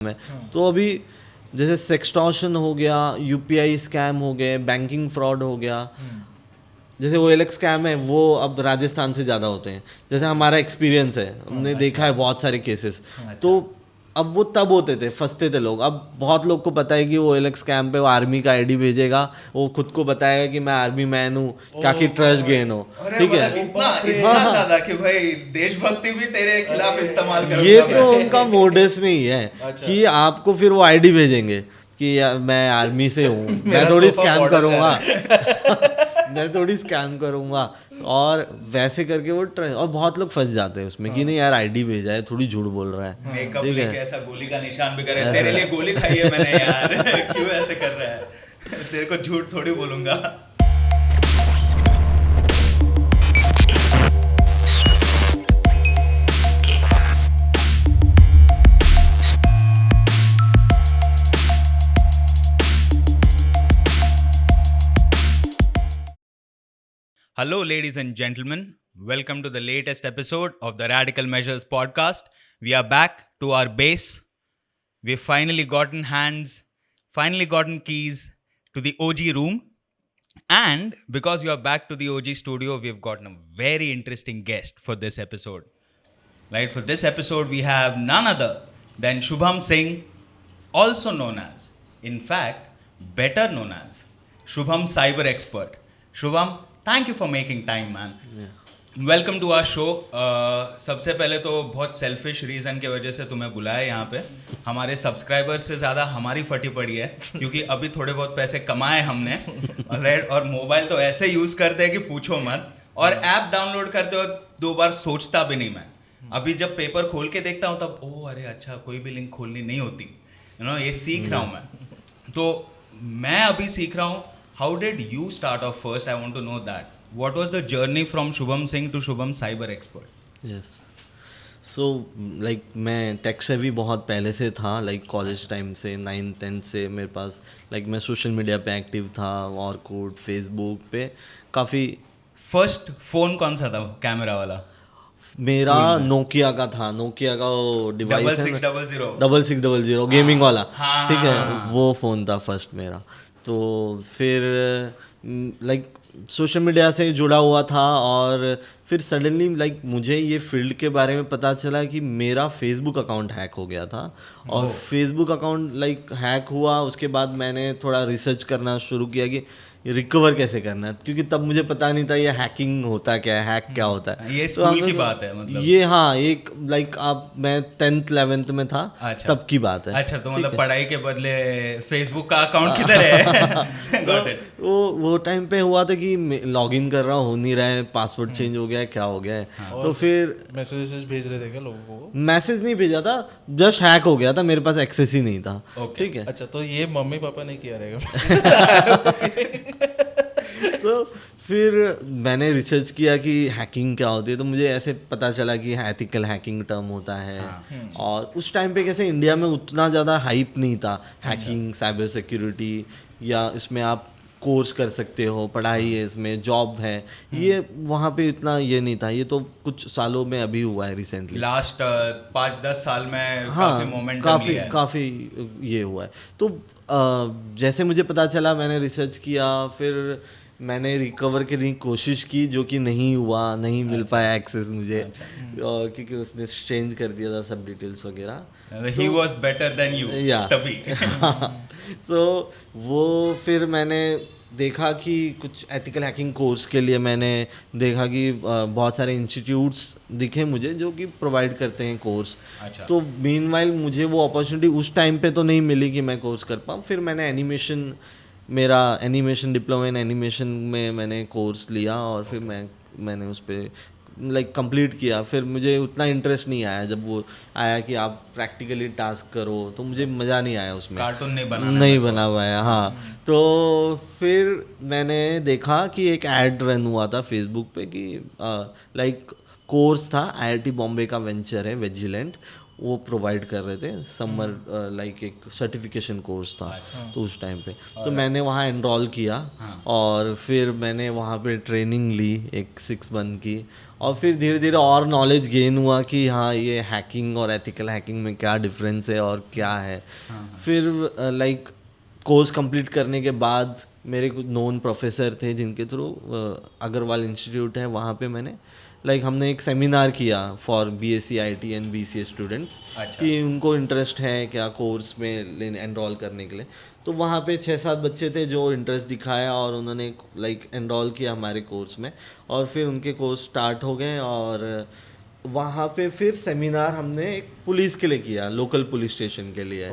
है। तो अभी जैसे सेक्सटॉर्शन हो गया, यूपीआई स्कैम हो गए, बैंकिंग फ्रॉड हो गया, जैसे OLX स्कैम है वो अब राजस्थान से ज़्यादा होते हैं, जैसे हमारा एक्सपीरियंस है, हमने देखा है बहुत सारे केसेस। तो अब वो तब होते थे, फंसते थे लोग। अब बहुत लोग को पता है कि वो OLX स्कैम पे वो आर्मी का आईडी भेजेगा, वो खुद को बताएगा कि मैं आर्मी मैन हूँ, ताकि ट्रस्ट गेन हो। ठीक है, इतना ज्यादा कि भाई देशभक्ति भी तेरे खिलाफ इस्तेमाल करूंगा ये मैं। तो उनका मोडस में ही है कि आपको फिर वो आईडी भेजेंगे कि यार मैं आर्मी से हूँ, मैं थोड़ी स्कैम करूँगा मैं थोड़ी स्कैम करूँगा। और वैसे करके वो और बहुत लोग फंस जाते हैं उसमें कि नहीं यार आईडी भेजा है, थोड़ी झूठ बोल रहा है। मेकअप ठीक लेके है, ऐसा गोली का निशान भी करे, तेरे लिए गोली खाई है मैंने यार। क्यों ऐसे कर रहा है? तेरे को झूठ थोड़ी बोलूंगा। Hello, ladies and gentlemen. Welcome to the latest episode of the Radical Measures podcast. We are back to our base. We've finally gotten keys to the OG room. And because you are back to the OG studio, we've gotten a very interesting guest for this episode. Right? For this episode, we have none other than Shubham Singh, also known as, in fact, better known as, Shubham Cyber Expert. Shubham, thank you for making time, man. Welcome to our show. सबसे पहले तो बहुत selfish reason की वजह से तुम्हें बुलाया यहाँ पे। हमारे सब्सक्राइबर्स से ज़्यादा हमारी फटी पड़ी है, क्योंकि अभी थोड़े बहुत पैसे कमाए हमने। और मोबाइल तो ऐसे यूज़ करते हैं कि पूछो मत, और ऐप डाउनलोड करते हो 2 बार सोचता भी नहीं मैं। अभी जब पेपर खोल के देखता हूँ तब ओह अरे अच्छा, कोई भी लिंक खोलनी नहीं होती, ये सीख रहा हूँ मैं। तो मैं अभी सीख रहा हूँ। How did you start off first? I want to know that. What was the journey from Shubham Singh to Shubham Cyber Expert? Yes. So like मैं टेक सेवी बहुत पहले से था, लाइक कॉलेज टाइम से 9th-10th से मेरे पास, like मैं social media पे एक्टिव था, ऑरकुट, फेसबुक पे काफ़ी। फर्स्ट फोन कौन सा था कैमरा वाला? मेरा नोकिया का था, नोकिया का वो डिवाइस है 6600 6600 गेमिंग वाला। हाँ, ठीक है, हाँ। वो फ़ोन था फर्स्ट मेरा। तो फिर लाइक सोशल मीडिया से जुड़ा हुआ था, और फिर सडनली लाइक मुझे ये फील्ड के बारे में पता चला कि मेरा फेसबुक अकाउंट हैक हो गया था। और फेसबुक अकाउंट लाइक हैक हुआ, उसके बाद मैंने थोड़ा रिसर्च करना शुरू किया कि रिकवर कैसे करना है, क्योंकि तब मुझे पता नहीं था ये हैकिंग होता क्या है, हैक क्या होता है। ये तो स्कूल की बात है मतलब? ये हाँ, एक लाइक आप मैं 10th-11th में था। अच्छा, तब की बात है। अच्छा, तो मतलब पढ़ाई के बदले फेसबुक का अकाउंट किधर है? Got it. तो वो टाइम पे हुआ था कि लॉग इन कर रहा हूँ, हो नहीं रहा है, पासवर्ड चेंज हो गया है, क्या हो गया है। तो फिर मैसेजेस भेज रहे थे क्या लोगों को? मैसेज नहीं भेजा था, जस्ट हैक हो गया था, मेरे पास एक्सेस ही नहीं था। ठीक है। अच्छा, तो ये मम्मी पापा ने किया रहेगा। तो फिर मैंने रिसर्च किया कि हैकिंग क्या होती है, तो मुझे ऐसे पता चला कि एथिकल हैकिंग टर्म होता है। और उस टाइम पे कैसे इंडिया में उतना ज़्यादा हाइप नहीं था हैकिंग, साइबर सिक्योरिटी, या इसमें आप कोर्स कर सकते हो, पढ़ाई है इसमें, जॉब है, ये वहाँ पे इतना ये नहीं था। ये तो कुछ सालों में अभी हुआ है रिसेंटली, लास्ट 5-10 साल में हाँ, काफी मोमेंटम लिया है। काफ़ी ये हुआ है। तो जैसे मुझे पता चला, मैंने रिसर्च किया, फिर मैंने रिकवर करने की कोशिश की, जो कि नहीं हुआ, नहीं मिल पाया एक्सेस मुझे, क्योंकि उसने चेंज कर दिया था सब डिटेल्स वगैरह। He was better than you, या तभी। तो वो फिर मैंने देखा कि कुछ एथिकल हैकिंग कोर्स के लिए मैंने देखा कि बहुत सारे इंस्टीट्यूट्स दिखे मुझे जो कि प्रोवाइड करते हैं कोर्स। अच्छा। तो मीनवाइल मुझे वो अपॉर्चुनिटी उस टाइम पे तो नहीं मिली कि मैं कोर्स कर पाऊँ। फिर मैंने मेरा एनिमेशन डिप्लोमा इन एनिमेशन में मैंने कोर्स लिया, और फिर मैंने उस पर लाइक कंप्लीट किया। फिर मुझे उतना इंटरेस्ट नहीं आया जब वो आया कि आप प्रैक्टिकली टास्क करो, तो मुझे मज़ा नहीं आया उसमें, कार्टून नहीं बना हुआ है। हाँ, तो फिर मैंने देखा कि एक ऐड रन हुआ था फेसबुक पे कि लाइक कोर्स था, IIT बॉम्बे का वेंचर है विजिलेंट, वो प्रोवाइड कर रहे थे समर लाइक एक सर्टिफिकेशन कोर्स था तो उस टाइम पे तो मैंने वहाँ एनरोल किया और फिर मैंने वहाँ पे ट्रेनिंग ली एक 6 मंथ की और फिर धीरे धीरे और नॉलेज गेन हुआ कि हाँ ये हैकिंग और एथिकल हैकिंग में क्या डिफरेंस है और क्या है। फिर लाइक कोर्स कंप्लीट करने के बाद मेरे कुछ नोन प्रोफेसर थे जिनके थ्रू अग्रवाल इंस्टीट्यूट है वहाँ पे मैंने लाइक हमने एक सेमिनार किया for BSc IT and BCA students कि उनको इंटरेस्ट है क्या कोर्स में एनरोल करने के लिए। तो वहाँ पे 6-7 बच्चे थे जो इंटरेस्ट दिखाया और उन्होंने लाइक एनरोल किया हमारे कोर्स में और फिर उनके कोर्स स्टार्ट हो गए और वहाँ पे फिर सेमिनार हमने एक पुलिस के लिए किया, लोकल पुलिस स्टेशन के लिए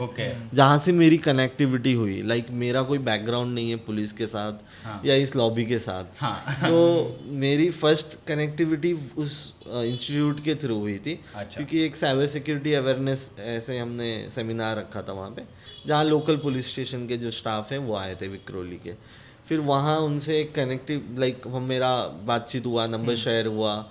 जहाँ से मेरी कनेक्टिविटी हुई। लाइक मेरा कोई बैकग्राउंड नहीं है पुलिस के साथ या इस लॉबी के साथ तो मेरी फर्स्ट कनेक्टिविटी उस इंस्टीट्यूट के थ्रू हुई थी क्योंकि एक साइबर सिक्योरिटी अवेयरनेस ऐसे हमने सेमिनार रखा था वहाँ पे जहाँ लोकल पुलिस स्टेशन के जो स्टाफ हैं वो आए थे विक्रोली के। फिर वहाँ उनसे एक कनेक्टिव लाइक मेरा बातचीत हुआ, नंबर शेयर हुआ।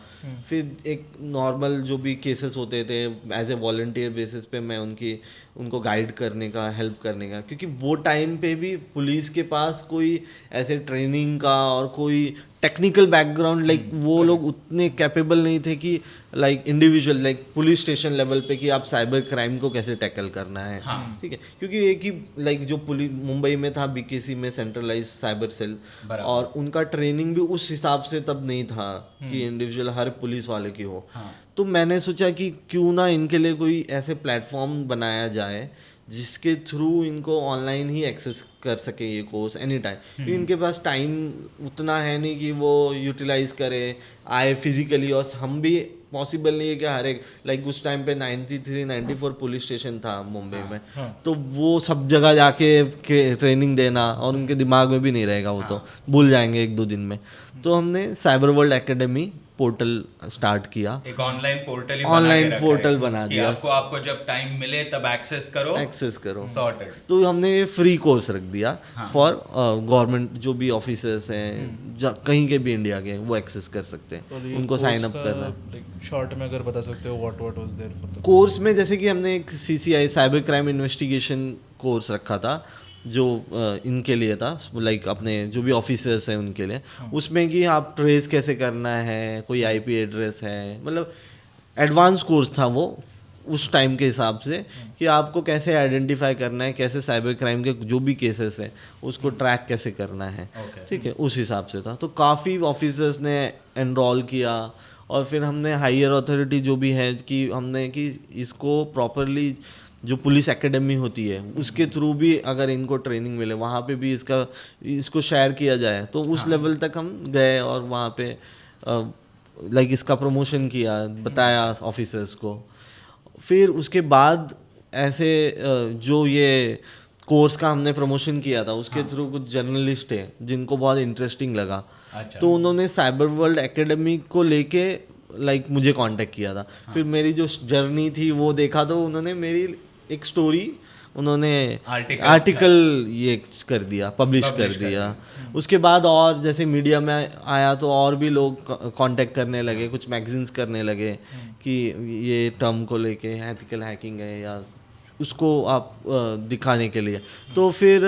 फिर एक नॉर्मल जो भी केसेस होते थे एज ए वॉलंटियर बेसिस पे मैं उनको गाइड करने का, हेल्प करने का, क्योंकि वो टाइम पे भी पुलिस के पास कोई ऐसे ट्रेनिंग का और कोई टेक्निकल बैकग्राउंड लाइक वो लोग उतने कैपेबल नहीं थे कि like individual like police station level पे कि आप साइबर क्राइम को कैसे टैकल करना है। ठीक है, क्योंकि एक ही लाइक जो पुलिस मुंबई में था BKC में सेंट्रलाइज साइबर सेल और उनका ट्रेनिंग भी उस हिसाब से तब नहीं था कि इंडिविजुअल हर पुलिस वाले की हो। तो मैंने सोचा कि क्यों ना इनके लिए कोई ऐसे प्लेटफॉर्म बनाया जाए जिसके थ्रू इनको ऑनलाइन ही एक्सेस कर सके ये कोर्स एनी टाइम, क्योंकि इनके पास टाइम उतना है नहीं कि वो यूटिलाइज करे आए फिजिकली। और हम भी पॉसिबल नहीं है कि हर एक लाइक उस टाइम पे 93-94 पुलिस स्टेशन था मुंबई में तो वो सब जगह जाके ट्रेनिंग देना और उनके दिमाग में भी नहीं रहेगा, वो तो भूल जाएंगे 1-2 दिन में। तो हमने cyber world academy portal start किया, एक ऑनलाइन पोर्टल बना दिया। आपको जब टाइम मिले तब एक्सेस करो सॉर्टेड। तो हमने ये फ्री कोर्स रख दिया फॉर गवर्नमेंट जो भी ऑफिसर्स हैं कहीं के भी इंडिया के वो एक्सेस कर सकते हैं, उनको साइन अप करना। शॉर्ट में अगर बता सकते हो what was there for the course में, जैसे कि हमने एक CCI cyber crime investigation course रखा था जो इनके लिए था लाइक अपने जो भी ऑफिसर्स हैं उनके लिए। उसमें कि आप ट्रेस कैसे करना है, कोई IP एड्रेस है, मतलब एडवांस कोर्स था वो उस टाइम के हिसाब से कि आपको कैसे आइडेंटिफाई करना है, कैसे साइबर क्राइम के जो भी केसेस हैं उसको ट्रैक कैसे करना है। ठीक है, उस हिसाब से था। तो काफ़ी ऑफिसर्स ने एनरोल किया और फिर हमने हायर अथॉरिटी जो भी है कि हमने कि इसको प्रॉपरली जो पुलिस एकेडमी होती है उसके थ्रू भी अगर इनको ट्रेनिंग मिले वहाँ पे भी इसको शेयर किया जाए तो उस लेवल तक हम गए और वहाँ पे लाइक इसका प्रमोशन किया, बताया ऑफिसर्स को। फिर उसके बाद ऐसे जो ये कोर्स का हमने प्रमोशन किया था उसके थ्रू कुछ जर्नलिस्ट है जिनको बहुत इंटरेस्टिंग लगा। तो उन्होंने साइबर वर्ल्ड एकेडमी को लेके लाइक मुझे कांटेक्ट किया था। फिर मेरी जो जर्नी थी वो देखा तो उन्होंने मेरी एक स्टोरी उन्होंने आर्टिकल ये कर दिया, पब्लिश कर दिया। उसके बाद और जैसे मीडिया में आया तो और भी लोग कांटेक्ट करने लगे, कुछ मैगजीन्स करने लगे कि ये टर्म को लेके एथिकल हैकिंग है या उसको आप दिखाने के लिए। तो फिर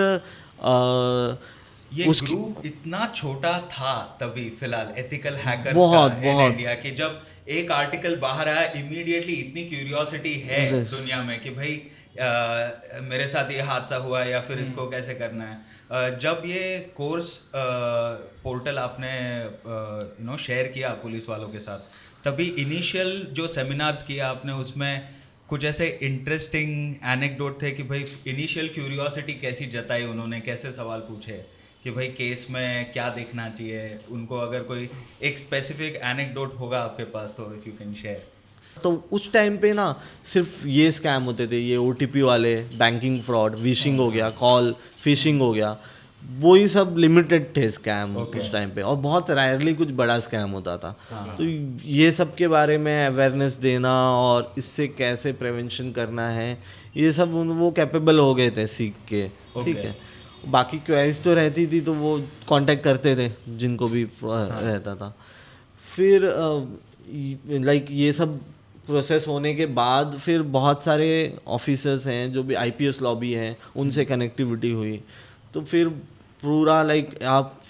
ये ग्रुप इतना छोटा था तभी फिलहाल एथिकल हैकर्स का इंडिया के जब एक आर्टिकल बाहर आया इमीडिएटली इतनी क्यूरियोसिटी है दुनिया में कि भाई मेरे साथ ये हादसा हुआ या फिर इसको कैसे करना है। जब ये कोर्स पोर्टल आपने शेयर किया पुलिस वालों के साथ तभी इनिशियल जो सेमिनार्स किया आपने उसमें कुछ ऐसे इंटरेस्टिंग एनेक्डोट थे कि भाई इनिशियल क्यूरियोसिटी कैसी जताई उन्होंने, कैसे सवाल पूछे कि भाई केस में क्या देखना चाहिए उनको, अगर कोई एक स्पेसिफिक एनेक्डोट होगा आपके पास तो इफ यू कैन शेयर। तो उस टाइम पे ना सिर्फ ये स्कैम होते थे, ये OTP वाले, बैंकिंग फ्रॉड, विशिंग हो गया, कॉल फिशिंग हो गया, वो ही सब लिमिटेड थे स्कैम उस टाइम पे और बहुत रेयरली कुछ बड़ा स्कैम होता था। तो ये सब के बारे में अवेयरनेस देना और इससे कैसे प्रिवेंशन करना है ये सब वो कैपेबल हो गए थे सीख के। ठीक है, बाकी क्वेरीज तो रहती थी तो वो कांटेक्ट करते थे जिनको भी रहता था। फिर लाइक ये सब प्रोसेस होने के बाद फिर बहुत सारे ऑफिसर्स हैं जो भी आईपीएस लॉबी हैं, उनसे कनेक्टिविटी हुई। तो फिर पूरा लाइक आप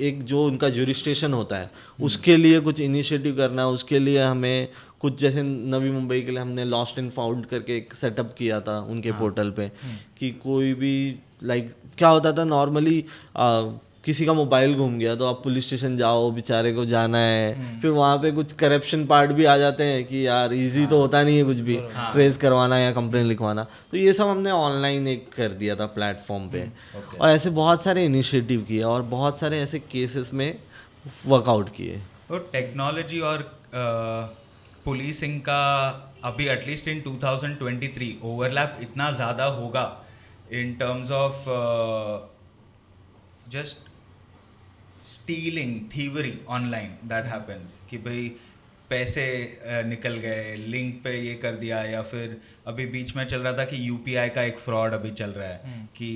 एक जो उनका ज्यूरिस्डिक्शन होता है उसके लिए कुछ इनिशिएटिव करना, उसके लिए हमें कुछ, जैसे नवी मुंबई के लिए हमने लॉस्ट एंड फाउंड करके एक सेटअप किया था उनके पोर्टल पे, कि कोई भी लाइक क्या होता था नॉर्मली किसी का मोबाइल घूम गया तो आप पुलिस स्टेशन जाओ, बेचारे को जाना है, फिर वहाँ पे कुछ करप्शन पार्ट भी आ जाते हैं कि यार इजी तो होता नहीं है कुछ भी ट्रेस करवाना या कंप्लेन लिखवाना। तो ये सब हमने ऑनलाइन एक कर दिया था प्लेटफॉर्म पे। और ऐसे बहुत सारे इनिशिएटिव किए और बहुत सारे ऐसे केसेस में वर्कआउट किए। तो टेक्नोलॉजी और पुलिसिंग का अभी एटलीस्ट इन 2023 ओवरलैप इतना ज़्यादा होगा इन terms of just stealing, thievery online that happens, कि भाई पैसे निकल गए, लिंक पे ये कर दिया, या फिर अभी बीच में चल रहा था कि यूपीआई का एक फ्रॉड अभी चल रहा है कि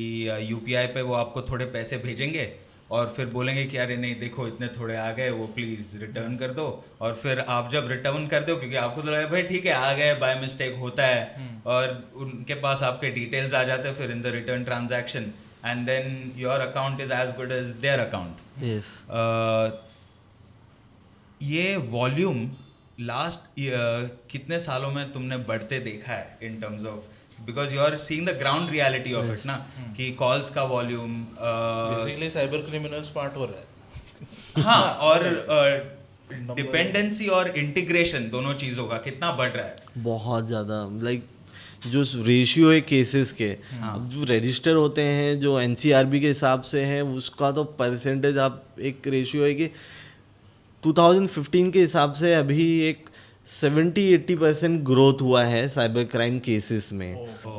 यूपीआई पे वो आपको थोड़े पैसे भेजेंगे और फिर बोलेंगे कि अरे नहीं देखो इतने थोड़े आ गए, वो प्लीज़ रिटर्न कर दो। और फिर आप जब रिटर्न कर दो, क्योंकि आपको तो लगा भाई ठीक है आ गए, बाय मिस्टेक होता है, और उनके पास आपके डिटेल्स आ जाते हैं फिर in the return transaction, and then your account is as good as their account. Yes. ये वॉल्यूम लास्ट कितने सालों में तुमने बढ़ते देखा है in terms of, because you are seeing the ground reality of it ना, कि कॉल्स का volume basically cyber criminals part हो रहा है। हाँ, और डिपेंडेंसी और इंटीग्रेशन दोनों चीज़ों का कितना बढ़ रहा है? बहुत ज़्यादा, लाइक जो रेशियो है केसेस के, अब जो रजिस्टर होते हैं जो एनसीआरबी के हिसाब से है उसका तो परसेंटेज आप एक रेशियो है कि 2015 के हिसाब से अभी एक 70-80% ग्रोथ हुआ है साइबर क्राइम केसेस में।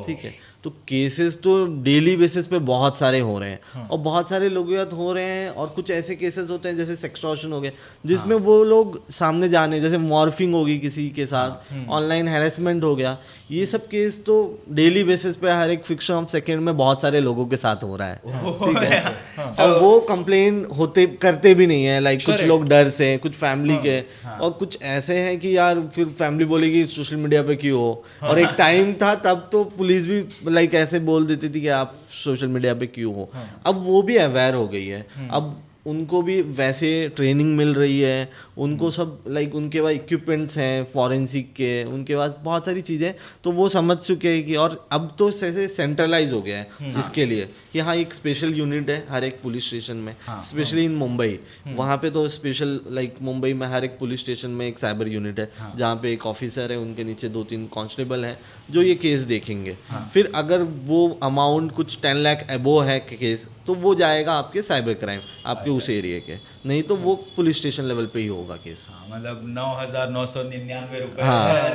ठीक है, तो केसेस तो डेली बेसिस पे बहुत सारे हो रहे हैं और बहुत सारे लोगों के साथ हो रहे हैं। और कुछ ऐसे केसेस होते हैं जैसे सेक्सटॉर्शन हो गया जिसमें वो लोग सामने जाने, जैसे मॉर्फिंग होगी किसी के साथ, ऑनलाइन हैरेसमेंट हो गया, ये सब केस तो डेली बेसिस पे हर एक फ्रिक्शन ऑफ सेकेंड में बहुत सारे लोगों के साथ हो रहा है। ठीक है, और वो कंप्लेन होते करते भी नहीं है, लाइक कुछ लोग डर से, कुछ फैमिली के, और कुछ ऐसे हैं कि यार फिर फैमिली बोलेगी सोशल मीडिया पे क्यों हो। और एक टाइम था तब तो पुलिस भी लाइक ऐसे बोल देती थी कि आप सोशल मीडिया पे क्यों हो। अब वो भी अवेयर हो गई है, अब उनको भी वैसे ट्रेनिंग मिल रही है, उनको सब लाइक उनके पास इक्विपमेंट्स हैं फॉरेंसिक के, उनके पास बहुत सारी चीज़ें, तो वो समझ चुके हैं कि, और अब तो ऐसे सेंट्रलाइज हो गया है इसके लिए कि हाँ एक स्पेशल यूनिट है हर एक पुलिस स्टेशन में, स्पेशली इन मुंबई। वहाँ पे तो स्पेशल लाइक मुंबई में हर एक पुलिस स्टेशन में एक साइबर यूनिट है जहाँ पे एक ऑफिसर है, उनके नीचे 2-3 कांस्टेबल हैं जो ये केस देखेंगे। फिर अगर वो अमाउंट कुछ 10 लाख अबोव है केस तो वो जाएगा आपके साइबर क्राइम, आपके उस एरिया के, नहीं तो वो पुलिस स्टेशन लेवल पे ही होगा केस। मतलब 9,999 रुपए,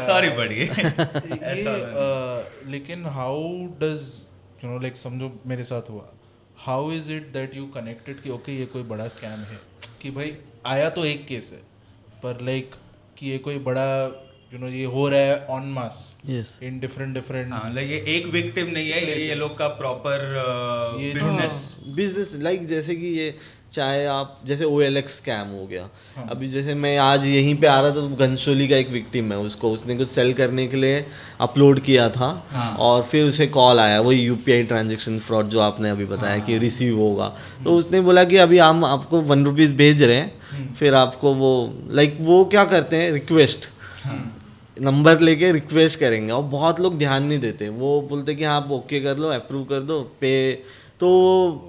सॉरी बड़ी लेकिन how does you know like समझो मेरे साथ हुआ, how is it that you connected कि ओके ये कोई बड़ा स्कैम है, कि भाई आया तो एक केस है पर लाइक कि ये कोई बड़ा यू नो ये हो रहा है on mass in different like ये एक विक्टिम नहीं है, ये लोग का प्रॉपर बिजनेस लाइक जैसे कि ये चाहे आप जैसे OLX स्कैम हो गया। अभी जैसे मैं आज यहीं पे आ रहा था तो घनसोली का एक विक्टिम है, उसने कुछ सेल करने के लिए अपलोड किया था और फिर उसे कॉल आया, वही UPI ट्रांजेक्शन फ्रॉड जो आपने अभी बताया कि रिसीव होगा। तो उसने बोला कि अभी हम आपको 1 रुपीज़ भेज रहे हैं, फिर आपको वो लाइक वो क्या करते हैं रिक्वेस्ट नंबर लेके रिक्वेस्ट करेंगे और बहुत लोग ध्यान नहीं देते, वो बोलते कि हाँ आप ओके कर लो, अप्रूव कर दो, पे, तो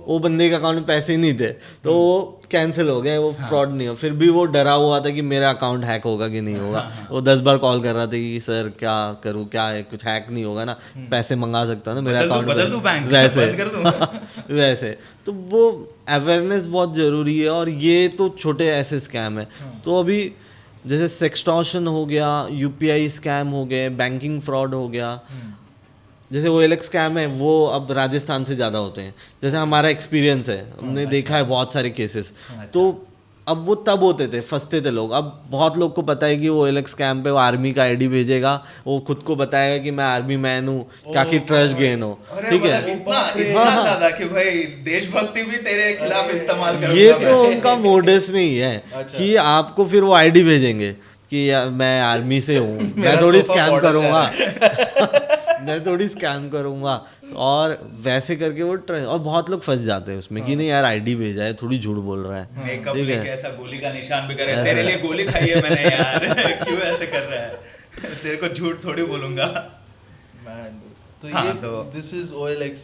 वो बंदे के अकाउंट में पैसे ही नहीं थे तो वो कैंसिल हो गए, वो फ्रॉड नहीं हो। फिर भी वो डरा हुआ था कि मेरा अकाउंट हैक होगा कि नहीं होगा। वो 10 बार कॉल कर रहा था कि सर क्या करूँ, क्या है, कुछ हैक नहीं होगा ना, पैसे मंगा सकता हूँ ना मेरा अकाउंट वैसे वैसे। तो वो अवेयरनेस बहुत ज़रूरी है और ये तो छोटे ऐसे स्कैम है। तो अभी जैसे सेक्सटॉर्शन हो गया, UPI स्कैम हो गए, बैंकिंग फ्रॉड हो गया, जैसे OLX स्कैम है वो अब राजस्थान से ज़्यादा होते हैं, जैसे हमारा एक्सपीरियंस है, हमने देखा है बहुत सारे केसेस। तो अब वो तब होते थे, फंसते थे लोग। अब बहुत लोग को पता है कि वो OLX स्कैम पे वो आर्मी का ID भेजेगा, वो खुद को बताएगा कि मैं आर्मी मैन हूँ, ताकि ट्रस्ट गेन हो। ठीक है, इतना ज्यादा कि भाई देशभक्ति भी तेरे खिलाफ इस्तेमाल करूंगा। ये तो उनका मोडस में ही है कि आपको फिर वो ID भेजेंगे कि यार मैं आर्मी से हूँ, मैं मेरा थोड़ी सोफा स्कैम border करूँगा मैं थोड़ी स्कैम करूँगा। और वैसे करके वो और बहुत लोग फंस जाते हैं उसमें कि नहीं यार आईडी भेजा है, थोड़ी झूठ बोल रहा है। मेकअप ठीक लेके है, ऐसा गोली का निशान भी करे, तेरे लिए गोली खाई है मैंने यार क्यों ऐसे कर रहा है तेरे को झूठ थोड़ी बोलूंगा। Man, तो हाँ, ये तो- this is OLX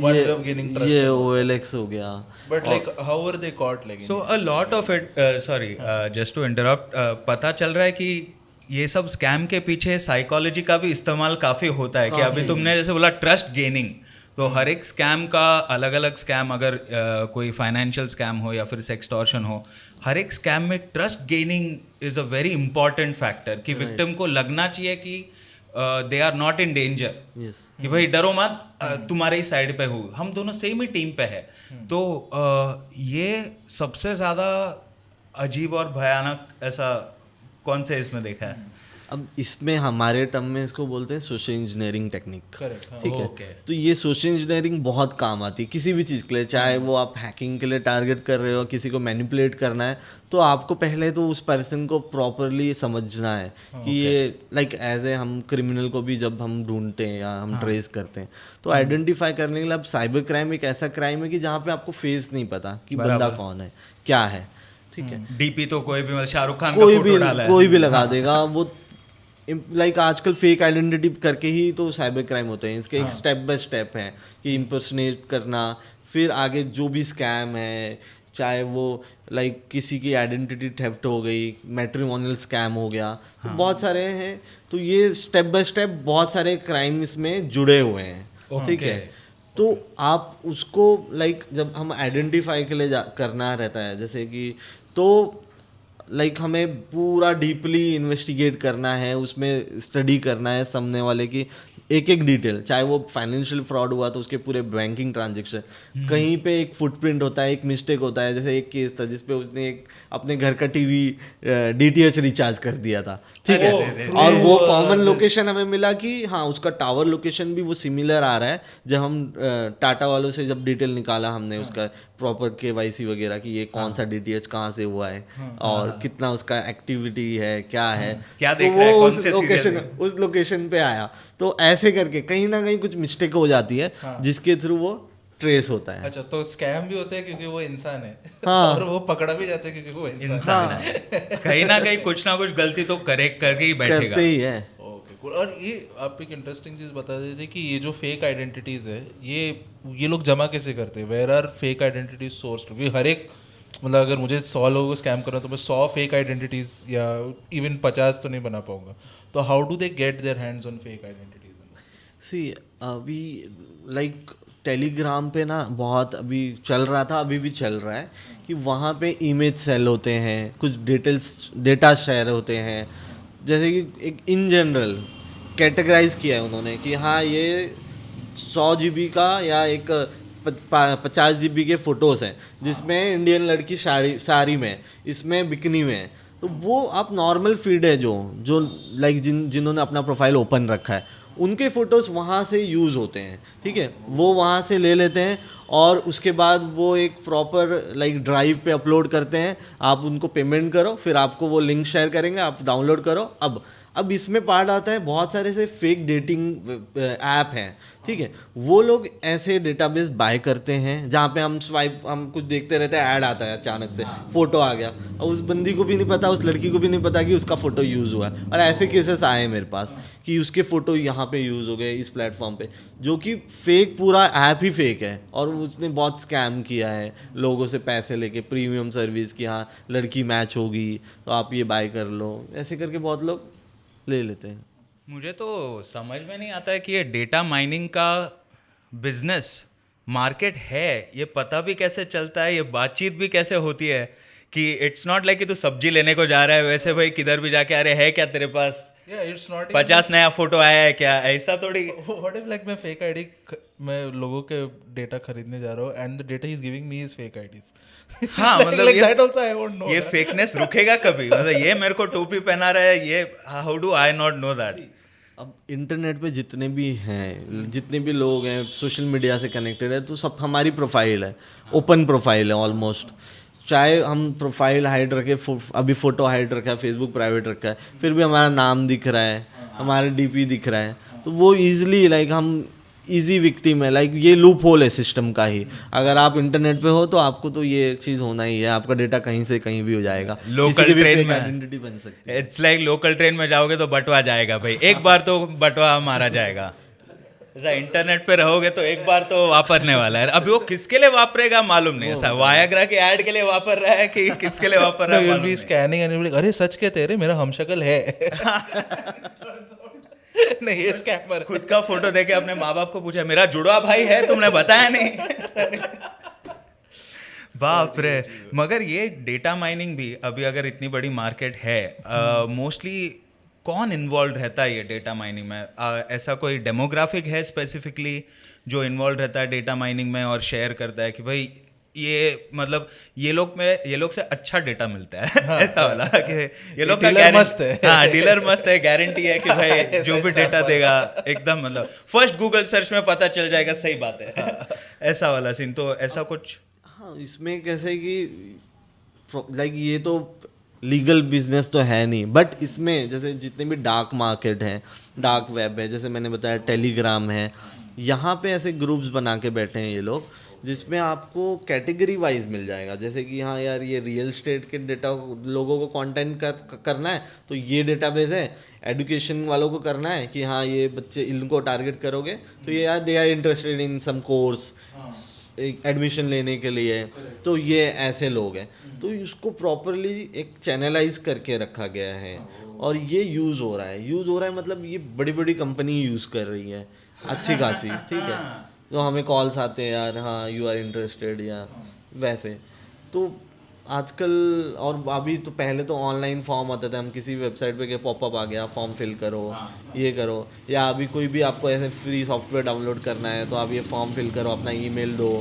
one way of gaining trust. ये OLX हो गया। But like how were they caught like? So a lot of it, sorry just to interrupt, पता चल रहा है कि ये सब स्कैम के पीछे साइकोलॉजी का भी इस्तेमाल काफ़ी होता है। कि अभी तुमने जैसे बोला ट्रस्ट गेनिंग, तो हर एक स्कैम का अलग अलग स्कैम, अगर कोई फाइनेंशियल स्कैम हो या फिर सेक्सटॉर्शन हो, हर एक स्कैम में trust gaining is a very important factor कि विक्टिम को लगना चाहिए कि they are not in danger, yes, कि भाई डरो मत, तुम्हारे ही साइड पे हूँ, हम दोनों सेम ही टीम पे है। तो ये सबसे ज़्यादा अजीब और भयानक ऐसा कौन से इसमें देखा है? अब इसमें हमारे टर्म में इसको बोलते हैं सोशल इंजीनियरिंग टेक्निक। Correct, हाँ। ठीक है, Okay. तो ये सोशल इंजीनियरिंग बहुत काम आती है किसी भी चीज़ के लिए, चाहे वो आप हैकिंग के लिए टारगेट कर रहे हो, किसी को मैनिपुलेट करना है, तो आपको पहले तो उस पर्सन को प्रॉपरली समझना है कि ये लाइक एज ए हम क्रिमिनल को भी जब हम ढूंढते हैं या हम ट्रेस करते हैं तो आइडेंटिफाई करने के लिए, अब साइबर क्राइम एक ऐसा क्राइम है कि जहाँ पे आपको फेस नहीं पता कि बंदा कौन है, क्या है। ठीक है, डीपी तो कोई भी, मतलब शाहरुख खान का कोई फोटो भी डाला है, कोई भी लगा देगा वो। लाइक आजकल फेक आइडेंटिटी करके ही तो साइबर क्राइम होते हैं। इसके एक स्टेप बाय स्टेप है कि इम्पर्सनेट करना, फिर आगे जो भी स्कैम है, चाहे वो लाइक किसी की आइडेंटिटी थेफ्ट हो गई, मैट्रिमोनियल स्कैम हो गया, तो बहुत सारे हैं। तो ये स्टेप बाय स्टेप बहुत सारे क्राइम इसमें जुड़े हुए हैं। ठीक है, तो आप उसको लाइक जब हम आइडेंटिफाई के लिए करना रहता है, जैसे कि तो लाइक हमें पूरा डीपली इन्वेस्टिगेट करना है, उसमें स्टडी करना है सामने वाले की एक एक डिटेल, चाहे वो फाइनेंशियल फ्रॉड हुआ तो उसके पूरे बैंकिंग ट्रांजेक्शन, कहीं पे एक फुटप्रिंट होता है, एक मिस्टेक होता है। जैसे एक केस था जिसपे उसने एक अपने घर का टीवी DTH रिचार्ज कर दिया था। ठीक है, और वो कॉमन लोकेशन हमें मिला कि हाँ उसका टावर लोकेशन भी वो सिमिलर आ रहा है। जब हम टाटा वालों से जब डिटेल निकाला हमने उसका प्रॉपर KYC वगैरह कि ये कौन सा DTH कहाँ से हुआ है और कितना उसका एक्टिविटी है, क्या है, क्या तो देख रहा है, वो कौन उस से serial लोकेशन में। उस लोकेशन पे आया। तो ऐसे करके कहीं ना कहीं कुछ मिस्टेक हो जाती है जिसके थ्रू वो ट्रेस होता है। अच्छा, तो स्कैम भी होते हैं क्योंकि वो इंसान है हाँ। और वो पकड़ा भी जाते हैं क्योंकि वो इंसान इंसान है, कहीं ना कहीं कुछ ना कुछ गलती तो करेक्ट करके ही बैठेगा। करते ही है। Okay cool. और ये आप एक इंटरेस्टिंग चीज़ बता देते थे कि ये जो फेक आइडेंटिटीज़ है ये लोग जमा कैसे करते हैं? Where are fake identities source? क्योंकि हर एक मतलब अगर मुझे 100 लोगों को स्कैम करना तो मैं 100 फेक आइडेंटिटीज़ या इवन 50 तो नहीं बना पाऊंगा। तो how do they get their hands on fake identities? See अभी लाइक टेलीग्राम पे ना बहुत अभी चल रहा था, अभी भी चल रहा है कि वहाँ पे इमेज सेल होते हैं, कुछ डेटा शेयर होते हैं। जैसे कि एक इन जनरल कैटेगराइज किया है उन्होंने कि हाँ ये 100 GB का या एक 50 GB के फ़ोटोज़ हैं जिसमें इंडियन लड़की साड़ी में, इसमें बिकनी में है। तो वो आप नॉर्मल फीड है जो लाइक जिन्होंने अपना प्रोफाइल ओपन रखा है उनके फ़ोटोज़ वहाँ से यूज़ होते हैं। ठीक है, वो वहाँ से ले लेते हैं और उसके बाद वो एक प्रॉपर लाइक ड्राइव पे अपलोड करते हैं। आप उनको पेमेंट करो, फिर आपको वो लिंक शेयर करेंगे, आप डाउनलोड करो। अब इसमें पार्ट आता है बहुत सारे से फेक डेटिंग ऐप हैं। ठीक है, वो लोग ऐसे डेटाबेस बाय करते हैं जहाँ पे हम कुछ देखते रहते हैं, ऐड आता है, अचानक से फ़ोटो आ गया और उस बंदी को भी नहीं पता, उस लड़की को भी नहीं पता कि उसका फ़ोटो यूज़ हुआ है। और ऐसे केसेस आए हैं मेरे पास कि उसके फ़ोटो यहाँ पे यूज़ हो गए इस प्लेटफॉर्म पे, जो कि फेक, पूरा ऐप ही फेक है और उसने बहुत स्कैम किया है लोगों से पैसे लेके, प्रीमियम सर्विस की, हाँ लड़की मैच होगी तो आप ये बाय कर लो, ऐसे करके बहुत लोग ले लेते हैं। मुझे तो समझ में नहीं आता है कि ये डेटा माइनिंग का बिजनेस मार्केट है, ये पता भी कैसे चलता है, ये बातचीत भी कैसे होती है कि इट्स नॉट लाइक कि तू सब्जी लेने को जा रहा है वैसे भाई किधर भी जाके अरे है क्या तेरे पास, इट्स नॉट 50 नया फोटो आया है क्या, ऐसा थोड़ी। व्हाट इफ लाइक मैं फेक आईडी मैं लोगों के डेटा खरीदने जा रहा हूँ and the data he is giving me is fake IDs. हाँ मतलब like ये that also I won't know ये that. फेकनेस रुकेगा कभी? मतलब ये मेरे को टोपी पहना रहा है, ये how do I not know that? अब इंटरनेट पे जितने भी हैं, जितने भी लोग हैं सोशल मीडिया से कनेक्टेड है, तो सब हमारी प्रोफाइल है, ओपन प्रोफाइल है ऑलमोस्ट। चाहे हम प्रोफाइल हाइड रखे, अभी फ़ोटो हाइड रखा है, फेसबुक प्राइवेट रखा है, फिर भी हमारा नाम दिख रहा है, हमारा डीपी दिख रहा है, तो वो ईजिली लाइक हम इजी विक्टिम है, लाइक ये लूप होल है सिस्टम का ही। अगर आप इंटरनेट पे हो तो आपको तो ये चीज़ होना ही है, आपका डेटा कहीं से कहीं भी हो जाएगा, लोकल ट्रेन में आइडेंटिटी बन सकती है। इट्स लाइक लोकल ट्रेन में जाओगे तो बटवा जाएगा भाई, एक बार तो बटवा मारा जाएगा। ऐसा इंटरनेट पे रहोगे तो एक बार तो वापरने वाला है। अभी वो किसके लिए वापरेगा मालूम नहीं, ऐसा वायाग्रा के ऐड के लिए वापर रहा है कि किसके लिए वापर रहा है मालूम नहीं। स्कैनिंग एंड लाइक अरे सच कहते रे मेरा हमशक्ल है। नहीं ये स्कैमर। खुद का फोटो देके अपने माँ बाप को पूछा मेरा जुड़वा भाई है, तुमने बताया नहीं। बाप रे। मगर ये डेटा माइनिंग भी अभी अगर इतनी बड़ी मार्केट है, मोस्टली कौन इन्वॉल्व रहता है ये डेटा माइनिंग में? ऐसा कोई डेमोग्राफिक है स्पेसिफिकली जो इन्वॉल्व रहता है डेटा माइनिंग में और शेयर करता है कि भाई ये मतलब ये लोग से अच्छा डेटा मिलता है? हाँ, ऐसा वाला कि ये लोग का मस्त है। हाँ, डीलर मस्त है, गारंटी है कि भाई जो भी डेटा देगा एकदम मतलब फर्स्ट गूगल सर्च में पता चल जाएगा, सही बात है। ऐसा वाला सीन तो ऐसा कुछ। हाँ, इसमें कैसे कि लाइक ये तो लीगल बिजनेस तो है नहीं, बट इसमें जैसे जितने भी डार्क मार्केट हैं, डार्क वेब है, जैसे मैंने बताया टेलीग्राम है, यहाँ पे ऐसे ग्रुप्स बना के बैठे हैं ये लोग, जिसमें आपको कैटेगरी वाइज मिल जाएगा। जैसे कि हाँ यार ये रियल स्टेट के डेटा लोगों को कंटेंट करना है तो ये डेटाबेस है, एजुकेशन वालों को करना है कि हाँ ये बच्चे इनको टारगेट करोगे तो ये यार they are interested in some course, admission लेने के लिए, तो ये ऐसे लोग हैं। तो उसको प्रॉपरली एक चैनलाइज करके रखा गया है और ये यूज़ हो रहा है मतलब ये बड़ी बड़ी कंपनी यूज़ कर रही है अच्छी खासी, ठीक है। तो हमें कॉल्स आते हैं यार, हाँ यू आर इंटरेस्टेड या वैसे। तो आजकल और अभी तो पहले तो ऑनलाइन फॉर्म आता था, हम किसी वेबसाइट पे के पॉपअप आ गया फॉर्म फिल करो, ये करो, या अभी कोई भी आपको ऐसे फ्री सॉफ्टवेयर डाउनलोड करना है तो आप ये फॉर्म फिल करो, अपना ईमेल दो।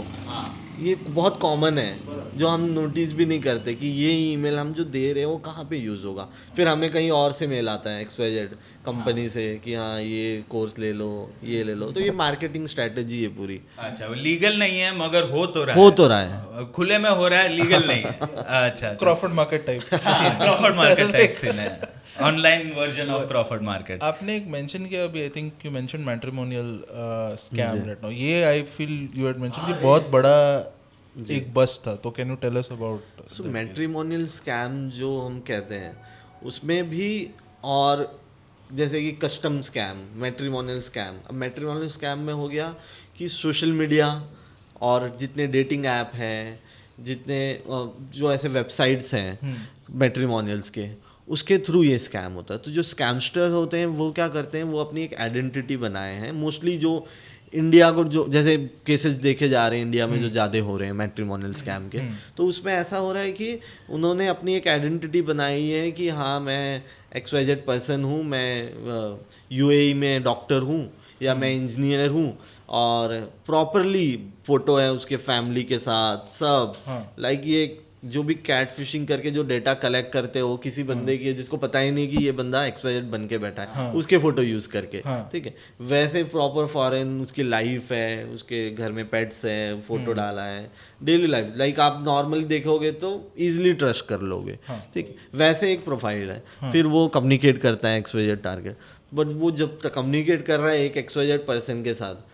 ये बहुत कॉमन है जो हम नोटिस भी नहीं करते कि ये ईमेल हम जो दे रहे हैं वो कहाँ पे यूज़ होगा। फिर हमें कहीं और से मेल आता है XYZ कंपनी से कि हाँ ये कोर्स ले लो, ये ले लो। तो ये मार्केटिंग स्ट्रैटेजी है पूरी। अच्छा, लीगल नहीं है मगर हो तो रहा है, खुले में हो रहा है, लीगल नहीं है। अच्छा, Crawford Market type. Crawford Market type scene है, online version of Crawford Market. आपने एक मेंशन किया अभी, I think you mention matrimonial scam right now. ये I feel you had mention कि बहुत बड़ा एक बस था, तो can you tell us about? So matrimonial scam जो हम कहते हैं उसमें भी, और जैसे कि कस्टम स्कैम, मैट्रिमोनियल स्कैम। अब मैट्रिमोनियल स्कैम में हो गया कि सोशल मीडिया और जितने डेटिंग ऐप हैं, जितने जो ऐसे वेबसाइट्स हैं मैट्रिमोनियल्स के, उसके थ्रू ये स्कैम होता है। तो जो स्कैमस्टर्स होते हैं वो क्या करते हैं, वो अपनी एक आइडेंटिटी बनाए हैं। मोस्टली जो इंडिया को जो जैसे केसेस देखे जा रहे हैं इंडिया में जो ज़्यादा हो रहे हैं मैट्रिमोनियल स्कैम के, तो उसमें ऐसा हो रहा है कि उन्होंने अपनी एक आइडेंटिटी बनाई है कि हाँ मैं XYZ पर्सन हूँ, मैं UAE में डॉक्टर हूँ या मैं इंजीनियर हूँ, और प्रॉपरली फ़ोटो है उसके फैमिली के साथ सब। लाइक ये जो भी कैट फिशिंग करके जो डेटा कलेक्ट करते हो किसी बंदे की जिसको पता ही नहीं कि ये बंदा XYZ बन के बैठा है, उसके फोटो यूज करके, ठीक है। वैसे प्रॉपर फॉरेन उसकी लाइफ है, उसके घर में पेट्स है, फोटो डाला है, डेली लाइफ लाइक आप नॉर्मली देखोगे तो इजीली ट्रस्ट कर लोगे, ठीक है। वैसे एक प्रोफाइल है, फिर वो कम्युनिकेट करता है XYZ टारगेट, बट वो जब तक कम्युनिकेट कर रहा है एक XYZ पर्सन के साथ,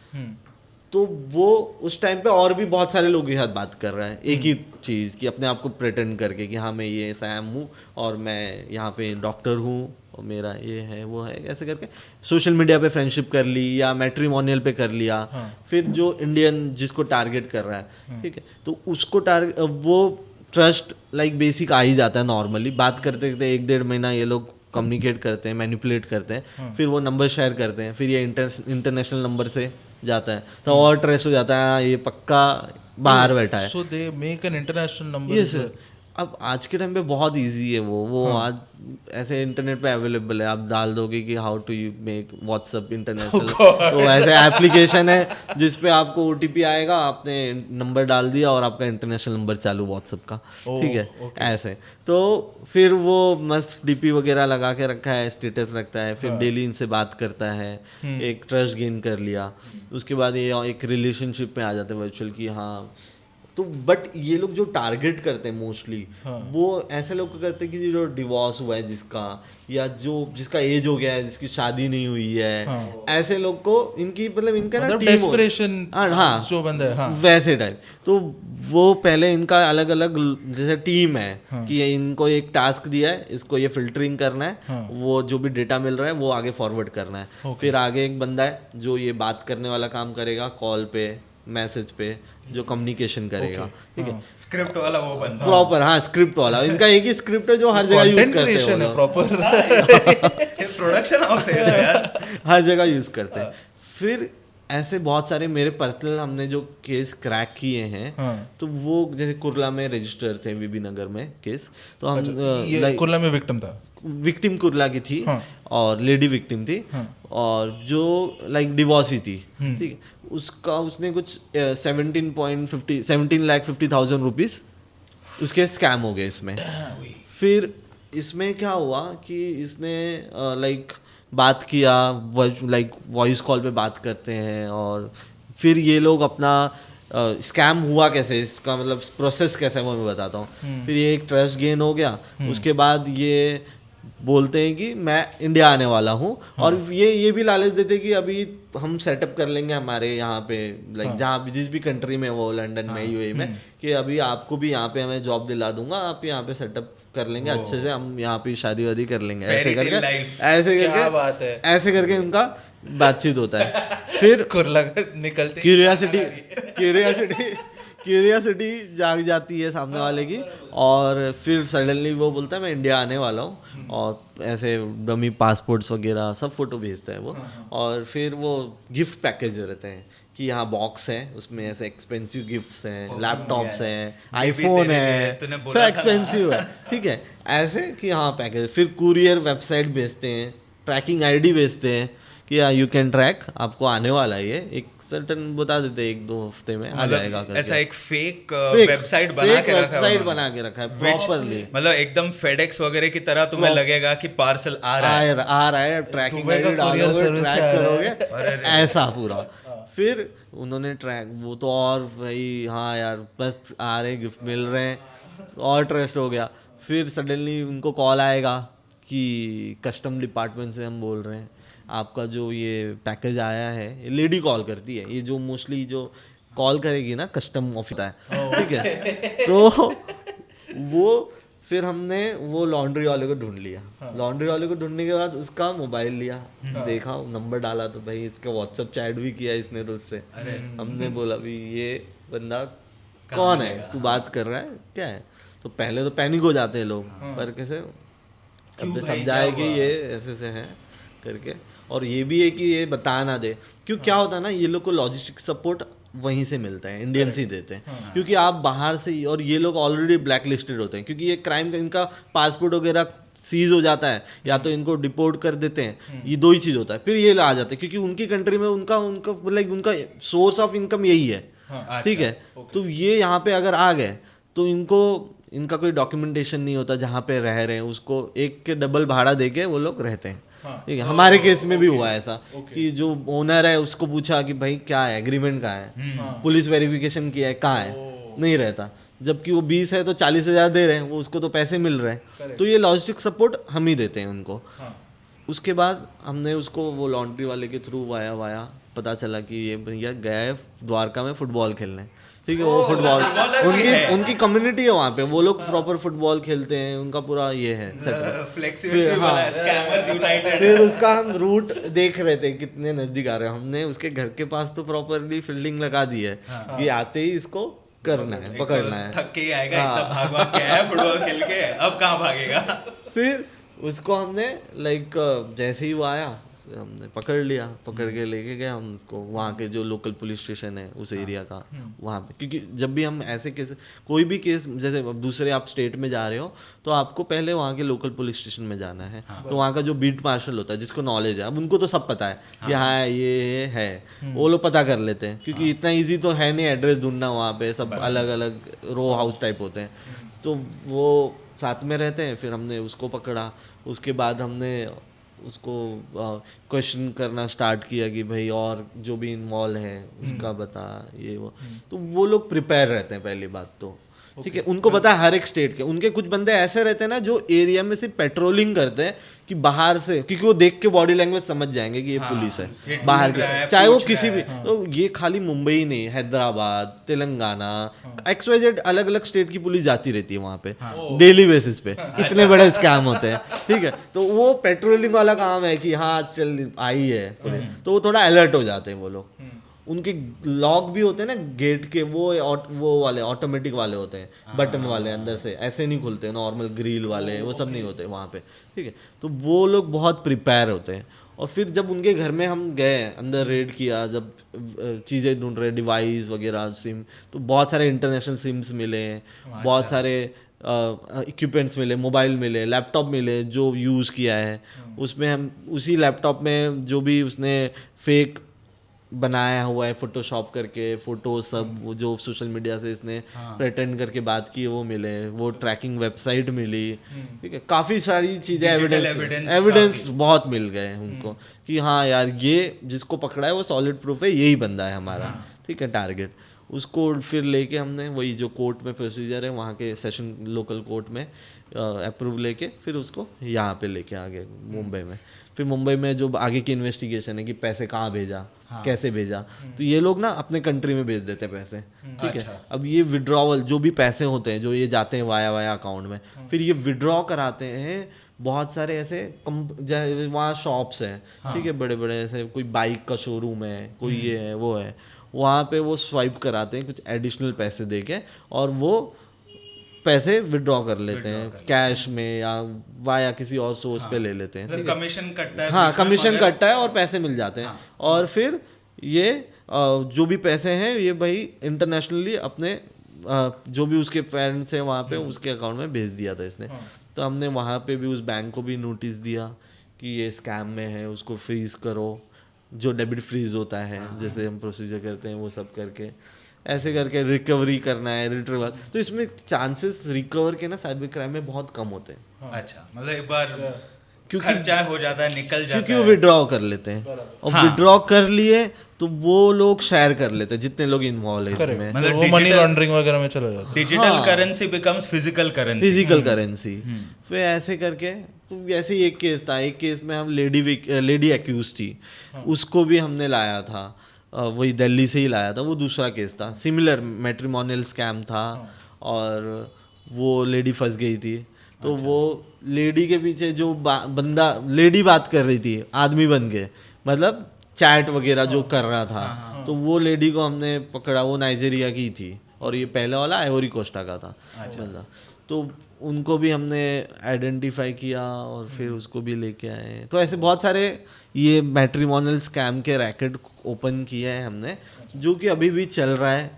तो वो उस टाइम पे और भी बहुत सारे लोगों के साथ बात कर रहा है एक ही चीज़ कि अपने आप को प्रिटेंड करके कि हाँ मैं ये सैम हूँ और मैं यहाँ पे डॉक्टर हूँ और मेरा ये है वो है, ऐसे करके सोशल मीडिया पे फ्रेंडशिप कर ली या मैट्रिमोनियल पे कर लिया। फिर जो इंडियन जिसको टारगेट कर रहा है, ठीक है, तो उसको वो ट्रस्ट लाइक बेसिक आ ही जाता है। नॉर्मली बात करते करते 1-1.5 महीना ये लोग कम्युनिकेट करते हैं, मैनिपुलेट करते हैं, फिर वो नंबर शेयर करते हैं, फिर ये इंटरनेशनल नंबर से जाता है तो और ट्रेस हो जाता है, ये पक्का बाहर बैठा है। So they make an international number. Yes, अब आज के टाइम पे बहुत इजी है वो आज ऐसे इंटरनेट पे अवेलेबल है। आप डाल दोगे कि how to you make WhatsApp international, तो ऐसे एप्लीकेशन है जिस पे आपको OTP आएगा, आपने नंबर डाल दिया और आपका इंटरनेशनल नंबर चालू व्हाट्सएप का, ठीक है। ऐसे तो फिर वो मस्त DP वगैरह लगा के रखा है, स्टेटस रखता है, फिर डेली इनसे बात करता है, एक ट्रस्ट गेन कर लिया, उसके बाद ये एक रिलेशनशिप में आ जाते हैं वर्चुअल कि हाँ तो बट ये लोग जो टारगेट करते हैं मोस्टली हाँ। वो ऐसे लोग को करते हैं कि जो डिवोर्स हुआ है जिसका, या जो जिसका एज हो गया है, जिसकी शादी नहीं हुई है, हाँ। ऐसे लोग को इनकी मतलब इनका ना मतलब टीम desperation हाँ जो बंदा है, हाँ। वैसे टाइप। तो वो पहले इनका अलग अलग जैसे टीम है हाँ। कि इनको एक टास्क दिया है, इसको ये फिल्टरिंग करना है, हाँ। वो जो भी डेटा मिल रहा है वो आगे फॉरवर्ड करना है। Okay. फिर आगे एक बंदा है जो ये बात करने वाला काम करेगा, कॉल पे मैसेज पे जो कम्युनिकेशन करेगा, Okay. ठीक है। हाँ। स्क्रिप्ट वाला वो बंदा प्रॉपर हाँ स्क्रिप्ट वाला, इनका एक ही स्क्रिप्ट है जो हर जगह यूज Content करते हैं creation वो है लोग। proper। प्रोडक्शन हाउस है ये यार. हर जगह यूज करते हैं। फिर ऐसे बहुत सारे मेरे पर्सनल हमने जो केस क्रैक किए हैं, हाँ। तो वो जैसे कुर्ला में रजिस्टर थे, बीबी नगर में केस, तो हम ये लाइक कुर्ला में विक्टिम था। विक्टिम कुर्ला की थी, हाँ। और लेडी विक्टिम थी, हाँ। और जो लाइक डिवोर्सी थी, हम्म। ठीक है, उसका उसने कुछ 17,50,000 रुपीस उसके स्कैम हो गए इसमें। फिर इसमें क्या हुआ कि इसने लाइक बात किया, लाइक वॉइस कॉल पे बात करते हैं, और फिर ये लोग अपना स्कैम हुआ कैसे, इसका मतलब प्रोसेस कैसा है वो मैं बताता हूँ। फिर ये एक ट्रस्ट गेन हो गया, उसके बाद ये बोलते हैं कि मैं इंडिया आने वाला हूँ, और ये भी लालच देते हैं कि अभी हम सेटअप कर लेंगे हमारे यहाँ पे, लाइक जहाँ भी जिस भी कंट्री में वो, लंदन में, यूएई में, कि अभी आपको भी यहाँ पे हमें जॉब दिला दूंगा, आप यहाँ पे सेटअप कर लेंगे अच्छे से, हम यहाँ पे शादी वादी कर लेंगे, ऐसे Fairy tale करके life. क्या बात है। ऐसे करके उनका बातचीत होता है। फिर कुर्ला निकलते क्यूरियासिटी जाग जाती है सामने वाले की, और फिर सडनली वो बोलता है मैं इंडिया आने वाला हूँ, और ऐसे डमी पासपोर्ट्स वगैरह सब फोटो भेजता है वो, और फिर वो गिफ्ट पैकेज रहते हैं कि यहाँ बॉक्स है, उसमें ऐसे एक्सपेंसिव गिफ्ट्स हैं, लैपटॉप्स हैं, आईफोन है, तूने सब बोला था। एक्सपेंसिव है, ठीक है, ऐसे कि हाँ पैकेज। फिर कुरियर वेबसाइट भेजते हैं, ट्रैकिंग आईडी भेजते हैं कि यू कैन ट्रैक, आपको आने वाला है ये, एक सर्टन बता देते हैं 1-2 हफ्ते में आ जाएगा करके। ऐसा एक फेक वेबसाइट बना के रखा है वेबसाइट उन्होंने। बना के रखा है प्रॉपरली, मतलब एकदम फेडेक्स वगैरह की तरह तुम्हें लगेगा कि पार्सल आ रहा है. आ रहा है, ट्रैकिंग दुबई का आईडी courier डालोगे, service ट्रैक से आ रहा करोगे, ऐसा पूरा। फिर उन्होंने ट्रैक, वो तो और भाई हाँ यार बस आ रहे गिफ्ट मिल रहे हैं, और ट्रस्ट हो गया। फिर सडनली उनको कॉल आएगा कि कस्टम डिपार्टमेंट से हम बोल रहे हैं, आपका जो ये पैकेज आया है, लेडी कॉल करती है, ये जो मोस्टली जो कॉल करेगी ना कस्टम ऑफिस है, ठीक है, तो वो फिर हमने वो लॉन्ड्री वाले को ढूंढ लिया। लॉन्ड्री वाले को ढूंढने के बाद उसका मोबाइल लिया, देखा नंबर डाला, तो भाई इसका व्हाट्सएप चैट भी किया इसने, तो उससे हमने बोला भी ये बंदा कौन है, तू बात कर रहा है क्या है। तो पहले तो पैनिक हो जाते हैं लोग, पर कैसे अब समझाए कि ये ऐसे से है करके, और ये भी है कि ये बता ना दे, क्यों क्या होता है ना, ये लोग को लॉजिस्टिक सपोर्ट वहीं से मिलता है, इंडियंस ही देते हैं, क्योंकि आप बाहर से, और ये लोग ऑलरेडी ब्लैक लिस्टेड होते हैं, क्योंकि ये क्राइम का इनका पासपोर्ट वगैरह सीज हो जाता है, या तो इनको डिपोर्ट कर देते हैं, ये दो ही चीज़ होता है, फिर ये आ जाते हैं, क्योंकि उनकी कंट्री में उनका लाइक उनका सोर्स ऑफ इनकम यही है, ठीक है। तो ये यहाँ पे अगर आ गए तो इनका कोई डॉक्यूमेंटेशन नहीं होता, जहाँ पे रह रहे हैं उसको एक के डबल भाड़ा देके वो लोग रहते हैं, ठीक है। हमारे केस में भी हुआ ऐसा कि जो ओनर है उसको पूछा कि भाई क्या है, एग्रीमेंट कहाँ है, पुलिस वेरिफिकेशन किया है, कहाँ है, नहीं रहता, जबकि वो 20 है तो 40,000 दे रहे हैं, वो उसको तो पैसे मिल रहे हैं, तो ये लॉजिस्टिक सपोर्ट हम ही देते हैं उनको। उसके बाद हमने उसको वो लॉन्ड्री वाले के थ्रू वाया पता चला कि ये भैया गया है द्वारका में फुटबॉल खेलने, ठीक है, वो फुटबॉल उनकी कम्युनिटी है वहाँ पे, वो लोग प्रॉपर फुटबॉल खेलते हैं, उनका पूरा ये है सेटअप। फिर उसका हम रूट देख रहे थे कितने नजदीक आ रहे हैं, हमने उसके घर के पास तो प्रॉपरली फील्डिंग लगा दी है कि आते ही इसको करना है, पकड़ना है, थक के ही आएगा, इतना भाग भाग के आया फुटबॉल खेल के, अब कहाँ भागेगा। फिर उसको हमने लाइक जैसे ही वो आया हमने पकड़ लिया, पकड़ के लेके गए हम उसको वहाँ के जो लोकल पुलिस स्टेशन है उस एरिया का, वहाँ पे, क्योंकि जब भी हम ऐसे केस, कोई भी केस, जैसे अब दूसरे आप स्टेट में जा रहे हो तो आपको पहले वहाँ के लोकल पुलिस स्टेशन में जाना है, तो वहाँ का जो बीट मार्शल होता है जिसको नॉलेज है, अब उनको तो सब पता है कि हाँ ये है, वो लोग पता कर लेते हैं, क्योंकि इतना ईजी तो है नहीं एड्रेस ढूंढना, वहाँ पे सब अलग अलग रो हाउस टाइप होते हैं, तो वो साथ में रहते हैं। फिर हमने उसको पकड़ा, उसके बाद हमने उसको क्वेश्चन करना स्टार्ट किया कि भाई और जो भी इन्वॉल्व है उसका बता ये वो, तो वो लोग प्रिपेयर रहते हैं पहली बात तो, ठीक है। उनको पता है हर एक स्टेट के, उनके कुछ बंदे ऐसे रहते हैं ना जो एरिया में सिर्फ पेट्रोलिंग करते हैं कि बाहर से, क्योंकि वो देख के बॉडी लैंग्वेज समझ जाएंगे कि ये पुलिस है बाहर के, चाहे वो किसी भी, तो ये खाली मुंबई ही नहीं, हैदराबाद, तेलंगाना, XYZ अलग अलग स्टेट की पुलिस जाती रहती है वहाँ पे डेली बेसिस पे, इतने बड़े स्कैम होते हैं, ठीक है। तो वो पेट्रोलिंग वाला काम है कि हाँ चल आई है पुलिस, तो वो थोड़ा अलर्ट हो जाते हैं वो लोग। उनके लॉक भी होते हैं ना गेट के, वो वाले ऑटोमेटिक वाले होते हैं, बटन वाले, अंदर से ऐसे नहीं खुलते, नॉर्मल ग्रिल वाले वो सब नहीं होते वहाँ पे, ठीक है। तो वो लोग बहुत प्रिपेयर होते हैं। और फिर जब उनके घर में हम गए, अंदर रेड किया, जब चीज़ें ढूंढ रहे, डिवाइस वगैरह, सिम, तो बहुत सारे इंटरनेशनल सिम्स मिले, बहुत सारे इक्विपमेंट्स मिले, मोबाइल मिले, लैपटॉप मिले जो यूज़ किया है उसमें। हम उसी लैपटॉप में जो भी उसने फेक बनाया हुआ है फोटोशॉप करके फोटो सब, वो जो सोशल मीडिया से इसने प्रेटेंड करके बात की वो मिले, वो ट्रैकिंग वेबसाइट मिली, ठीक है। काफ़ी सारी चीज़ें, एविडेंस बहुत मिल गए उनको कि हाँ यार ये जिसको पकड़ा है वो सॉलिड प्रूफ है, यही बंदा है हमारा, ठीक है, टारगेट। उसको फिर लेके हमने वही जो कोर्ट में प्रोसीजर है वहाँ के सेशन लोकल कोर्ट में अप्रूव लेके फिर उसको यहाँ पे लेके आ गए मुंबई में। फिर मुंबई में जो आगे की इन्वेस्टिगेशन है कि पैसे कहाँ भेजा, कैसे भेजा, तो ये लोग ना अपने कंट्री में भेज देते हैं पैसे, ठीक है। अब ये विड्रॉवल जो भी पैसे होते हैं जो ये जाते हैं वाया अकाउंट में, फिर ये विड्रॉ कराते हैं बहुत सारे ऐसे वहाँ शॉप्स हैं, ठीक है, बड़े बड़े ऐसे, कोई बाइक का शोरूम है, कोई ये है वो है, वहाँ पे वो स्वाइप कराते हैं कुछ एडिशनल पैसे देके और वो पैसे विड्रॉ कर लेते हैं कैश में या वाया किसी और सोर्स पे ले लेते हैं, कमीशन कटता है, हाँ कमीशन कटता है और पैसे मिल जाते हैं। और फिर ये जो भी पैसे हैं ये भाई इंटरनेशनली अपने जो भी उसके पेरेंट्स हैं वहाँ पे उसके अकाउंट में भेज दिया था इसने। तो हमने वहाँ पे भी उस बैंक को भी नोटिस दिया कि ये स्कैम में है, उसको फ्रीज करो, जो डेबिट फ्रीज होता है जैसे हम प्रोसीजर करते हैं वो सब करके, ऐसे करके रिकवरी करना है, रिट्रीवल। तो इसमें चांसेस रिकवर के ना साइबर क्राइम में बहुत कम होते हैं। अच्छा, मतलब एक बार क्योंकि खर्चा हो जाता है, निकल जाता है, क्योंकि वो विड्रॉ कर लेते हैं और विड्रॉ कर लिए तो वो लोग शेयर कर लेते हैं जितने लोग इन्वॉल्व है इसमें, मतलब वो मनी लॉन्ड्रिंग वगैरह में चला जाता है। Digital currency becomes physical currency. फिर ऐसे करके तो ऐसे ही एक केस था, एक केस में हम लेडी एक्यूज थी, उसको भी हमने लाया था, वही दिल्ली से ही लाया था, वो दूसरा केस था, सिमिलर मैट्रिमोनियल स्कैम था और वो लेडी फंस गई थी। तो वो लेडी के पीछे जो बंदा, लेडी बात कर रही थी आदमी बन के, मतलब चैट वगैरह जो कर रहा था, तो वो लेडी को हमने पकड़ा, वो नाइजीरिया की थी और ये पहले वाला आइवरी कोस्टा का था बंदा। तो उनको भी हमने आइडेंटिफाई किया और फिर उसको भी लेके आए। तो ऐसे बहुत सारे ये मैट्रिमोनियल स्कैम के रैकेट ओपन किए हैं हमने, जो कि अभी भी चल रहा है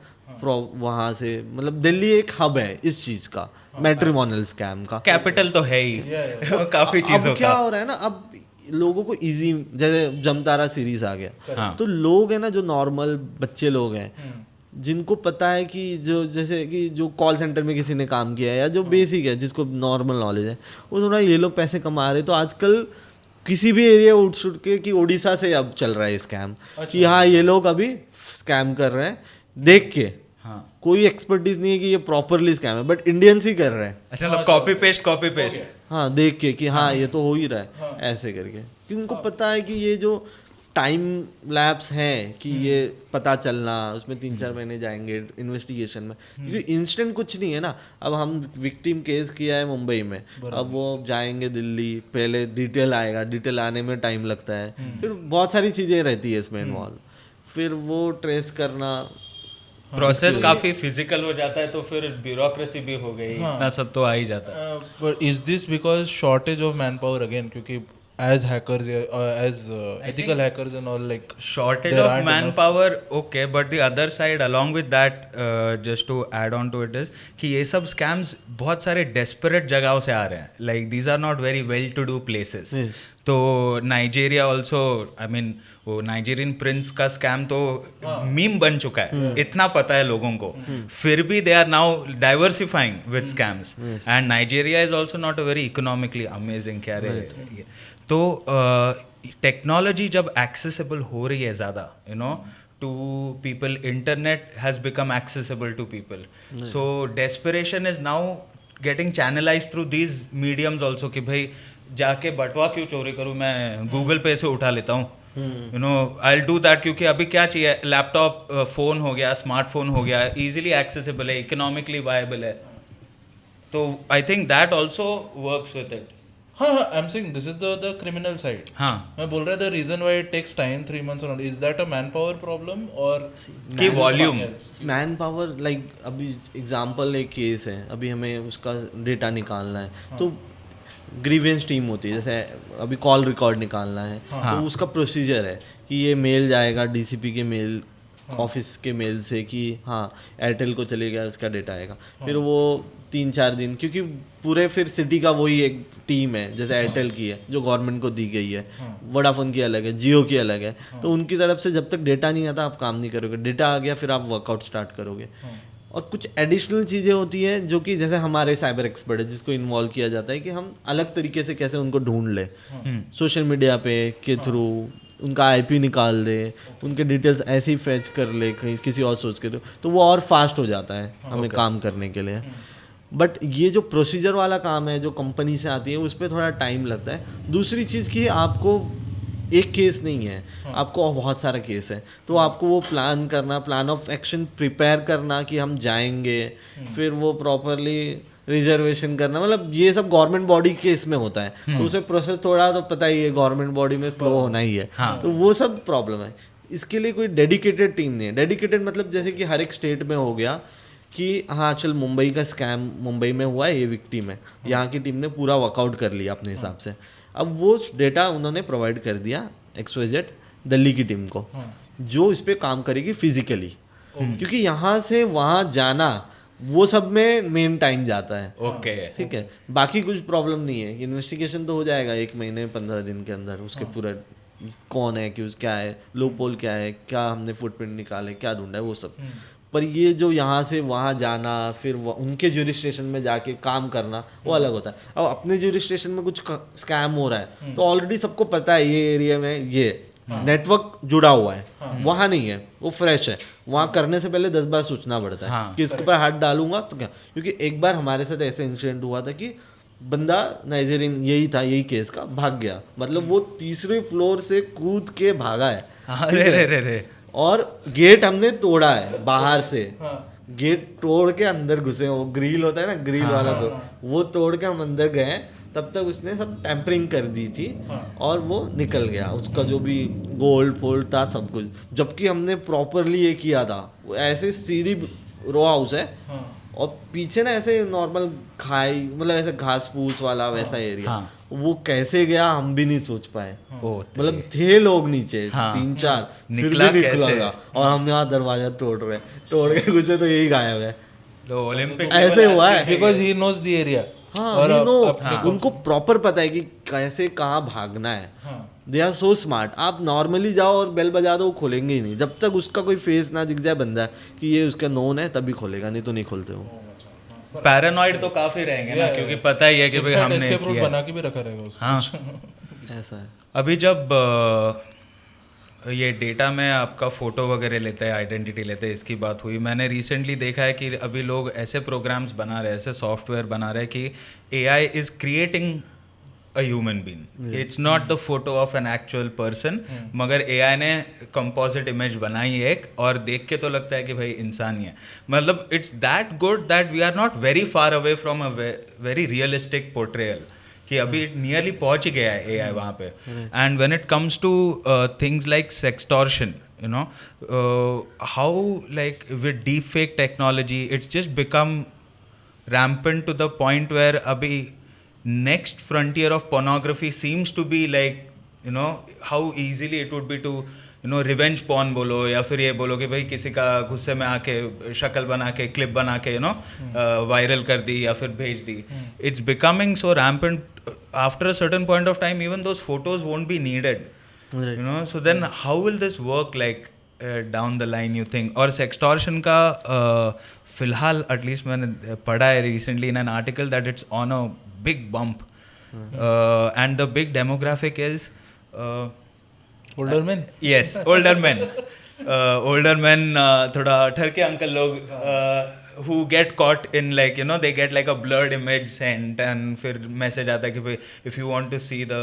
वहाँ से। मतलब दिल्ली एक हब है इस चीज का, मैट्रिमोनियल स्कैम का, कैपिटल तो है ही काफी चीजों का। क्या हो रहा है ना, अब लोगों को इजी, जैसे जमतारा सीरीज आ गया, तो लोग है ना जो नॉर्मल बच्चे लोग हैं जिनको पता है कि जो जैसे कि जो कॉल सेंटर में किसी ने काम किया है या जो बेसिक है जिसको नॉर्मल नॉलेज है, वो थोड़ा ये लोग पैसे कमा रहे। तो आजकल किसी भी एरिया उठ सुट के कि उड़ीसा से अब चल रहा है स्कैम, कि हाँ ये लोग अभी स्कैम कर रहे हैं देख के, कोई एक्सपर्टीज नहीं है कि ये प्रॉपरली स्कैम है, बट इंडियंस ही कर रहे हैं। अच्छा, कॉपी पेस्ट हाँ, देख के कि हाँ ये तो हो ही रहा है, ऐसे करके, कि उनको पता है कि ये जो टाइम लैप्स है कि ये पता चलना, उसमें 3-4 महीने जाएंगे इन्वेस्टिगेशन में, क्योंकि इंस्टेंट कुछ नहीं है ना। अब हम विक्टिम केस किया है मुंबई में, अब वो जाएंगे दिल्ली, पहले डिटेल आएगा, डिटेल आने में टाइम लगता है, फिर बहुत सारी चीज़ें रहती है इसमें इन्वॉल्व, फिर वो ट्रेस करना प्रोसेस काफी फिजिकल हो जाता है, तो फिर ब्यूरोक्रेसी भी हो गई, इतना सब तो आ ही जाता है। But is this because shortage of man power again, क्योंकि as hackers as ethical hackers and all, like shortage of manpower, okay, but the other side along with that, just to add on to it is कि ये सब scams बहुत सारे desperate जगहों से आ रहे हैं, like these are not very well to do places. तो नाइजीरिया ऑल्सो, आई मीन वो नाइजीरियन प्रिंस का स्कैम तो मीम बन चुका है, इतना पता है लोगों को, फिर भी they are now diversifying with scams, and Nigeria is also not a very economically amazing क्या रहे। तो टेक्नोलॉजी जब एक्सेसिबल हो रही है ज़्यादा, you know, to people, internet has become accessible to people, so desperation is now getting channelise through these mediums also कि भाई जाके बटवा क्यों चोरी करूँ, मैं गूगल पे से उठा लेता हूँ, you know, I do that, क्योंकि अभी क्या चाहिए, लैपटॉप, फ़ोन हो गया, स्मार्टफोन हो गया, ईजिली एक्सेसिबल है, इकोनॉमिकली वायबल है, तो I think that also works with it. हाँ हाँ, I am saying this is the criminal side. हाँ, मैं बोल रहा the reason why it takes time 3 months और is that a man power problem और कि वॉल्यूम. मैन पावर, लाइक अभी एग्जांपल एक केस है, अभी हमें उसका डेटा निकालना है, तो ग्रीवेंस टीम होती है, जैसे अभी कॉल रिकॉर्ड निकालना है, तो उसका प्रोसीजर है कि ये मेल जाएगा डीसीपी के मेल, ऑफिस के मेल से कि हाँ एयरटेल को चलेगा, उसका डेटा आएगा, फिर वो 3-4 दिन, क्योंकि पूरे फिर सिटी का वही एक टीम है, जैसे एयरटेल की है जो गवर्नमेंट को दी गई है, वोडाफोन की अलग है, जियो की अलग है, तो उनकी तरफ से जब तक डेटा नहीं आता आप काम नहीं करोगे, डेटा आ गया फिर आप वर्कआउट स्टार्ट करोगे. और कुछ एडिशनल चीज़ें होती हैं जो कि जैसे हमारे साइबर एक्सपर्ट है जिसको इन्वॉल्व किया जाता है कि हम अलग तरीके से कैसे उनको ढूंढ लें, सोशल मीडिया पे के थ्रू उनका आईपी निकाल दे, उनके डिटेल्स ऐसे ही फैच कर ले किसी और सोच के, तो वो और फास्ट हो जाता है हमें काम करने के लिए. बट ये जो प्रोसीजर वाला काम है जो कंपनी से आती है उस पर थोड़ा टाइम लगता है. दूसरी चीज़ कि आपको एक केस नहीं है, आपको बहुत सारा केस है, तो आपको वो प्लान करना, प्लान ऑफ एक्शन प्रिपेयर करना कि हम जाएंगे, फिर वो प्रॉपरली रिजर्वेशन करना, मतलब ये सब गवर्नमेंट बॉडी के इसमें होता है, तो उसे प्रोसेस थोड़ा तो पता ही है गवर्नमेंट बॉडी में स्लो होना ही है. तो वो सब प्रॉब्लम है. इसके लिए कोई डेडिकेटेड टीम नहीं है. डेडिकेटेड मतलब जैसे कि हर एक स्टेट में हो गया कि हाँ चल मुंबई का स्कैम मुंबई में हुआ है, ये विक्टिम है, यहाँ की टीम ने पूरा वर्कआउट कर लिया अपने हिसाब से, अब वो डेटा उन्होंने प्रोवाइड कर दिया XYZ दिल्ली की टीम को, जो इस पे काम करेगी फिजिकली, क्योंकि यहाँ से वहाँ जाना वो सब में मेन टाइम जाता है. ओके, ठीक है, बाकी कुछ प्रॉब्लम नहीं है, इन्वेस्टिगेशन तो हो जाएगा 1 महीने 15 दिन के अंदर, उसके पूरा कौन है, क्यों, क्या है, लो पोल क्या है, क्या हमने फुटप्रिंट निकाले, क्या ढूंढा है, वो सब. पर ये जो यहाँ से वहाँ जाना, फिर उनके ज्यूरिस्डिक्शन में जाके काम करना, वो अलग होता है. अब अपने ज्यूरिस्डिक्शन में कुछ स्कैम हो रहा है तो ऑलरेडी सबको पता है ये एरिया में ये नेटवर्क जुड़ा हुआ है, वहाँ नहीं है, वो फ्रेश है, वहाँ करने से पहले 10 बार सोचना पड़ता है कि इसके ऊपर हाथ डालूंगा तो क्या. क्योंकि एक बार हमारे साथ ऐसा इंसिडेंट हुआ था कि बंदा नाइजीरियन यही था, यही केस का, भाग गया, मतलब वो 3रे फ्लोर से कूद के भागा है. अरे और गेट हमने तोड़ा है बाहर से, गेट तोड़ के अंदर घुसे, वो ग्रिल होता है ना, ग्रिल वाला को, वो तोड़ के हम अंदर गए, तब तक उसने सब टेम्परिंग कर दी थी और वो निकल गया, उसका जो भी गोल्ड फोल्ड था सब कुछ, जबकि हमने प्रॉपरली ये किया था. वो ऐसे सीधी रो हाउस है और पीछे ना ऐसे नॉर्मल खाई, मतलब ऐसे घास फूस वाला वैसा एरिया, वो कैसे गया हम भी नहीं सोच पाए. मतलब थे लोग नीचे 3-4, निकला कैसे, और हम यहाँ दरवाजा तोड़ के घुसे तो यही गायब है. तो ओलंपिक ऐसे हुआ है because he knows the area. और उनको प्रॉपर पता है कि कैसे कहाँ भागना है. They are so smart. आप नॉर्मली जाओ और बेल बजा दो, वो खोलेंगे ही नहीं जब तक उसका कोई फेस ना दिख जाए बंदा कि ये उसका नोन है, तभी खोलेगा, नहीं तो नहीं खोलते वो. पैरानॉइड तो काफी रहेंगे ना, क्योंकि पता ही है कि भाई हमने एस्केप रूट बना के भी रखा रहेगा उसको. हाँ ऐसा है. अभी जब ये डेटा में आपका फ़ोटो वगैरह लेते हैं, आइडेंटिटी लेते हैं, इसकी बात हुई, मैंने रिसेंटली देखा है कि अभी लोग ऐसे प्रोग्राम्स बना रहे हैं, ऐसे सॉफ्टवेयर बना रहे हैं कि AI is creating a human being, it's not the photo of an actual person, मगर AI ने कंपोजिट इमेज बनाई एक, और देख के तो लगता है कि भाई इंसान ही है. मतलब it's that good that we are not very far away from a very realistic portrayal, कि अभी नियरली पहुंच ही गया है AI वहाँ पे. And when it comes two things like sextortion, you know, how like with deep fake technology it's just become rampant to the point where abhi next frontier of pornography seems to be like, you know, how easily it would be to, you know, revenge porn बोलो या फिर ये बोलो कि भाई किसी का गुस्से में आके शक्ल बना के क्लिप बना के, you know, वायरल कर दी या फिर भेज दी. It's becoming so rampant after a certain point of time even those photos won't be needed. Right. You know, so then how will this work like down the line you think? और sextortion का फिलहाल at least मैंने पढ़ा है recently in an article that it's on a big bump. and the big demographic is older men. yes, older men. Older men, thoda ठरके uncle लोग who get caught in like, you know, they get like a blurred image sent and फिर message आता है कि भाई if you want to see the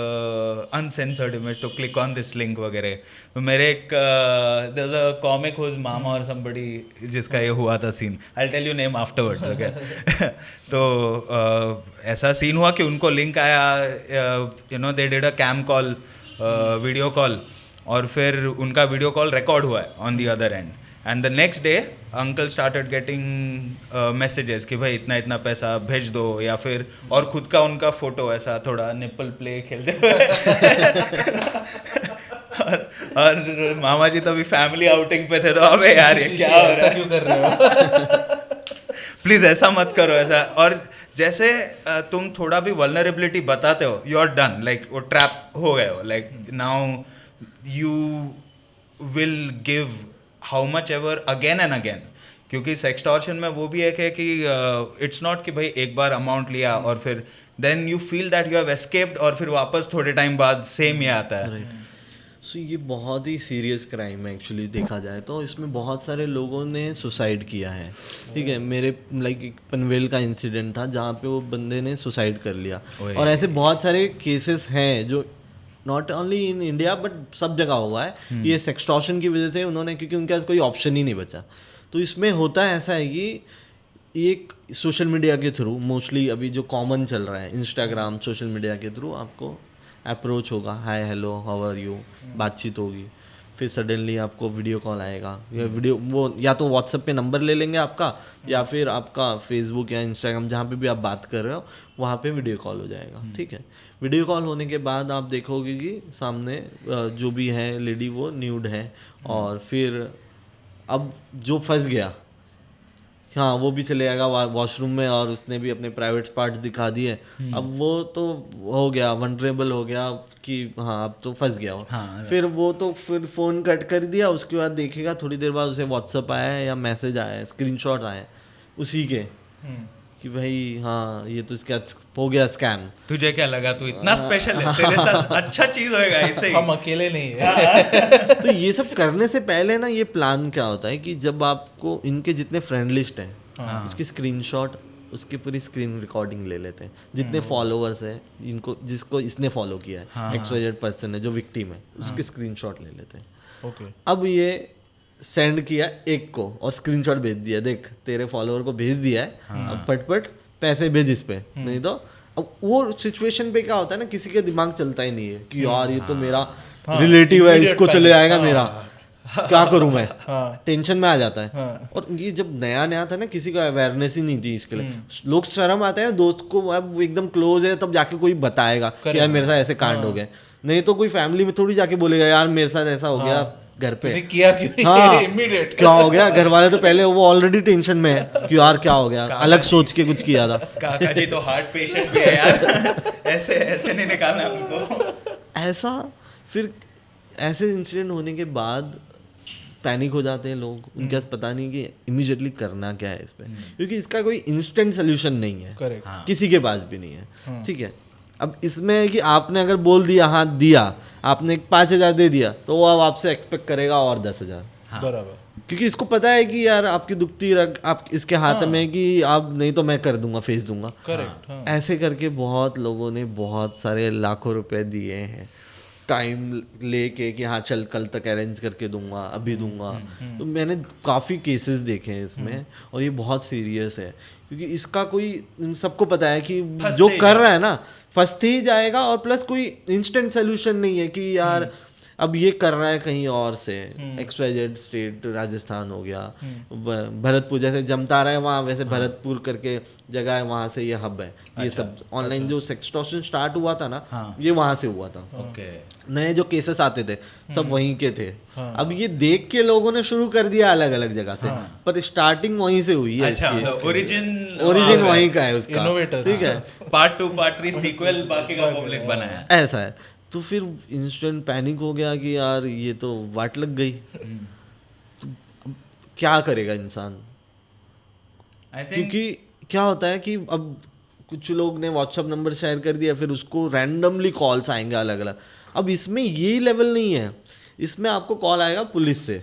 uncensored image तो click on this link वगैरह. तो मेरे एक there's a comic whose mama or somebody जिसका ये हुआ था scene. I'll tell you name afterwards, okay? तो ऐसा scene हुआ कि उनको link आया, you know, they did a cam call, video call, और फिर उनका वीडियो कॉल रिकॉर्ड हुआ है on the other and. And the next day uncle started getting messages कि भाई इतना इतना पैसा भेज दो, या फिर और खुद का उनका फोटो ऐसा थोड़ा निपल प्ले खेलते और मामा जी तो अभी फैमिली आउटिंग पे थे, तो अबे यार ये क्या हो रहा है, क्यों कर रहे हो? प्लीज ऐसा मत करो ऐसा. और जैसे तुम थोड़ा भी वल्नरेबिलिटी बताते हो, यू आर डन, लाइक वो ट्रैप हो गए हो, like now you will give how much ever again and again. क्योंकि sextortion में वो भी एक है कि it's not कि भाई एक बार अमाउंट लिया और फिर then you feel that you have escaped और फिर वापस थोड़े टाइम बाद सेम ही आता है. सो ये बहुत ही सीरियस क्राइम है एक्चुअली देखा जाए तो. इसमें बहुत सारे लोगों ने सुसाइड किया है, ठीक है. मेरे लाइक एक पनवेल का इंसिडेंट था जहाँ पे वो बंदे ने सुसाइड कर लिया, और ऐसे बहुत सारे केसेस हैं जो not only in India but सब जगह हुआ है. ये सेक्सटॉर्शन की वजह से उन्होंने, क्योंकि उनके पास कोई ऑप्शन ही नहीं बचा. तो इसमें होता है ऐसा है कि एक सोशल मीडिया के थ्रू मोस्टली अभी जो कॉमन चल रहा है, इंस्टाग्राम, सोशल मीडिया के थ्रू आपको अप्रोच होगा, hi hello how are you, बातचीत होगी, फिर सडनली आपको वीडियो कॉल आएगा, या वीडियो वो या तो व्हाट्सएप पे नंबर ले लेंगे आपका, या फिर आपका फेसबुक या इंस्टाग्राम जहाँ पे भी आप बात कर रहे हो वहाँ पे वीडियो कॉल हो जाएगा, ठीक है. वीडियो कॉल होने के बाद आप देखोगे कि सामने जो भी है लेडी वो न्यूड है, और फिर अब जो फंस गया, हाँ वो भी चले जाएगा वॉशरूम में और उसने भी अपने प्राइवेट पार्ट्स दिखा दिए. अब वो तो हो गया, वनरेबल हो गया कि हाँ अब तो फंस गया वो. फिर वो तो फिर फ़ोन कट कर दिया, उसके बाद देखेगा थोड़ी देर बाद उसे व्हाट्सअप आया है या मैसेज आया है, स्क्रीनशॉट आया है उसी के कि भाई हाँ ये तो इसका हो गया स्कैम. तुझे क्या लगा तू इतना स्पेशल है, तेरे साथ अच्छा चीज होएगा इससे. हम अकेले नहीं है. तो ये सब करने से पहले ना ये प्लान क्या होता है कि जब आपको इनके जितने फ्रेंड लिस्ट हैं उसकी स्क्रीनशॉट, उसकी पूरी स्क्रीन रिकॉर्डिंग ले लेते हैं, जितने फॉलोअर्स हैं इनको, जिसको इसने फॉलो किया है, XYZ पर्सन है जो विक्टिम है, उसके स्क्रीनशॉट ले लेते हैं. ओके. अब ये सेंड किया एक को और स्क्रीनशॉट भेज दिया, देख तेरे फॉलोअर को भेज दिया है, अब पटपट पैसे भेज इस पे. नहीं तो अब वो सिचुएशन पे क्या होता है ना, किसी के दिमाग चलता ही नहीं है कि यार ये तो मेरा रिलेटिव है, इसको चले जाएगा मेरा, क्या करूं मैं. टेंशन में आ जाता है. और ये जब नया नया था ना, किसी को अवेयरनेस ही नहीं थी इसके लिए, लोग शर्म आते हैं दोस्त को, अब एकदम क्लोज है तब जाके कोई बताएगा कि यार मेरे साथ ऐसे कांड हो गए. नहीं तो कोई फैमिली में थोड़ी जाके बोलेगा यार मेरे साथ ऐसा हो गया घर पे, किया क्यों? हाँ इमीडिएट क्या हो गया. घर वाले तो पहले वो ऑलरेडी टेंशन में है कि यार क्या हो गया, अलग सोच के कुछ किया था. काका जी तो हार्ट पेशेंट भी है यार. ऐसे ऐसे नहीं निकालना उनको. ऐसा फिर ऐसे इंसिडेंट होने के बाद पैनिक हो जाते हैं लोग, उनके पास पता नहीं कि इमीडिएटली करना क्या है इस पे, क्योंकि इसका कोई इंस्टेंट सोल्यूशन नहीं है. करेक्ट. किसी के पास भी नहीं है, ठीक है. अब इसमें है कि आपने अगर बोल दिया हाँ दिया, आपने 5,000 दे दिया, तो वो अब आपसे एक्सपेक्ट करेगा और 10,000. बराबर. क्योंकि इसको पता है कि यार आपकी दुखती रग आप इसके हाथ में है कि आप नहीं तो मैं कर दूंगा, फेस दूंगा. करेक्ट. ऐसे करके बहुत लोगों ने बहुत सारे लाखों रुपए दिए हैं, टाइम लेके कि हाँ चल कल तक अरेंज करके दूंगा, अभी दूंगा. तो मैंने काफ़ी केसेस देखे हैं इसमें, और ये बहुत सीरियस है क्योंकि इसका कोई, सबको पता है कि जो कर रहा है ना फंस ही जाएगा, और प्लस कोई इंस्टेंट सोल्यूशन नहीं है कि यार अब ये कर रहा है कहीं और से, XYZ स्टेट, राजस्थान हो गया, भरतपुर जैसे जमतारा है वहाँ, वैसे भरतपुर करके जगह है वहाँ से ये हब है. ये सब ऑनलाइन जो सेक्सटॉर्शन स्टार्ट हुआ था ना, ये वहाँ से हुआ था. नए जो केसेस आते थे सब वहीं के थे. अब ये देख के लोगों ने शुरू कर दिया अलग अलग जगह से, पर स्टार्टिंग वहीं से हुई है. ओरिजिन वहीं का है उसका, ठीक है. पार्ट 2 पार्ट 3 सीक्वल बाकी का पब्लिक बनाया, ऐसा है. तो फिर इंस्टेंट पैनिक हो गया कि यार ये तो वाट लग गई. तो क्या करेगा इंसान, क्योंकि क्या होता है कि अब कुछ लोग ने व्हाट्सअप नंबर शेयर कर दिया, फिर उसको रैंडमली कॉल्स आएंगे अलग अलग। अब इसमें यही लेवल नहीं है, इसमें आपको कॉल आएगा पुलिस से,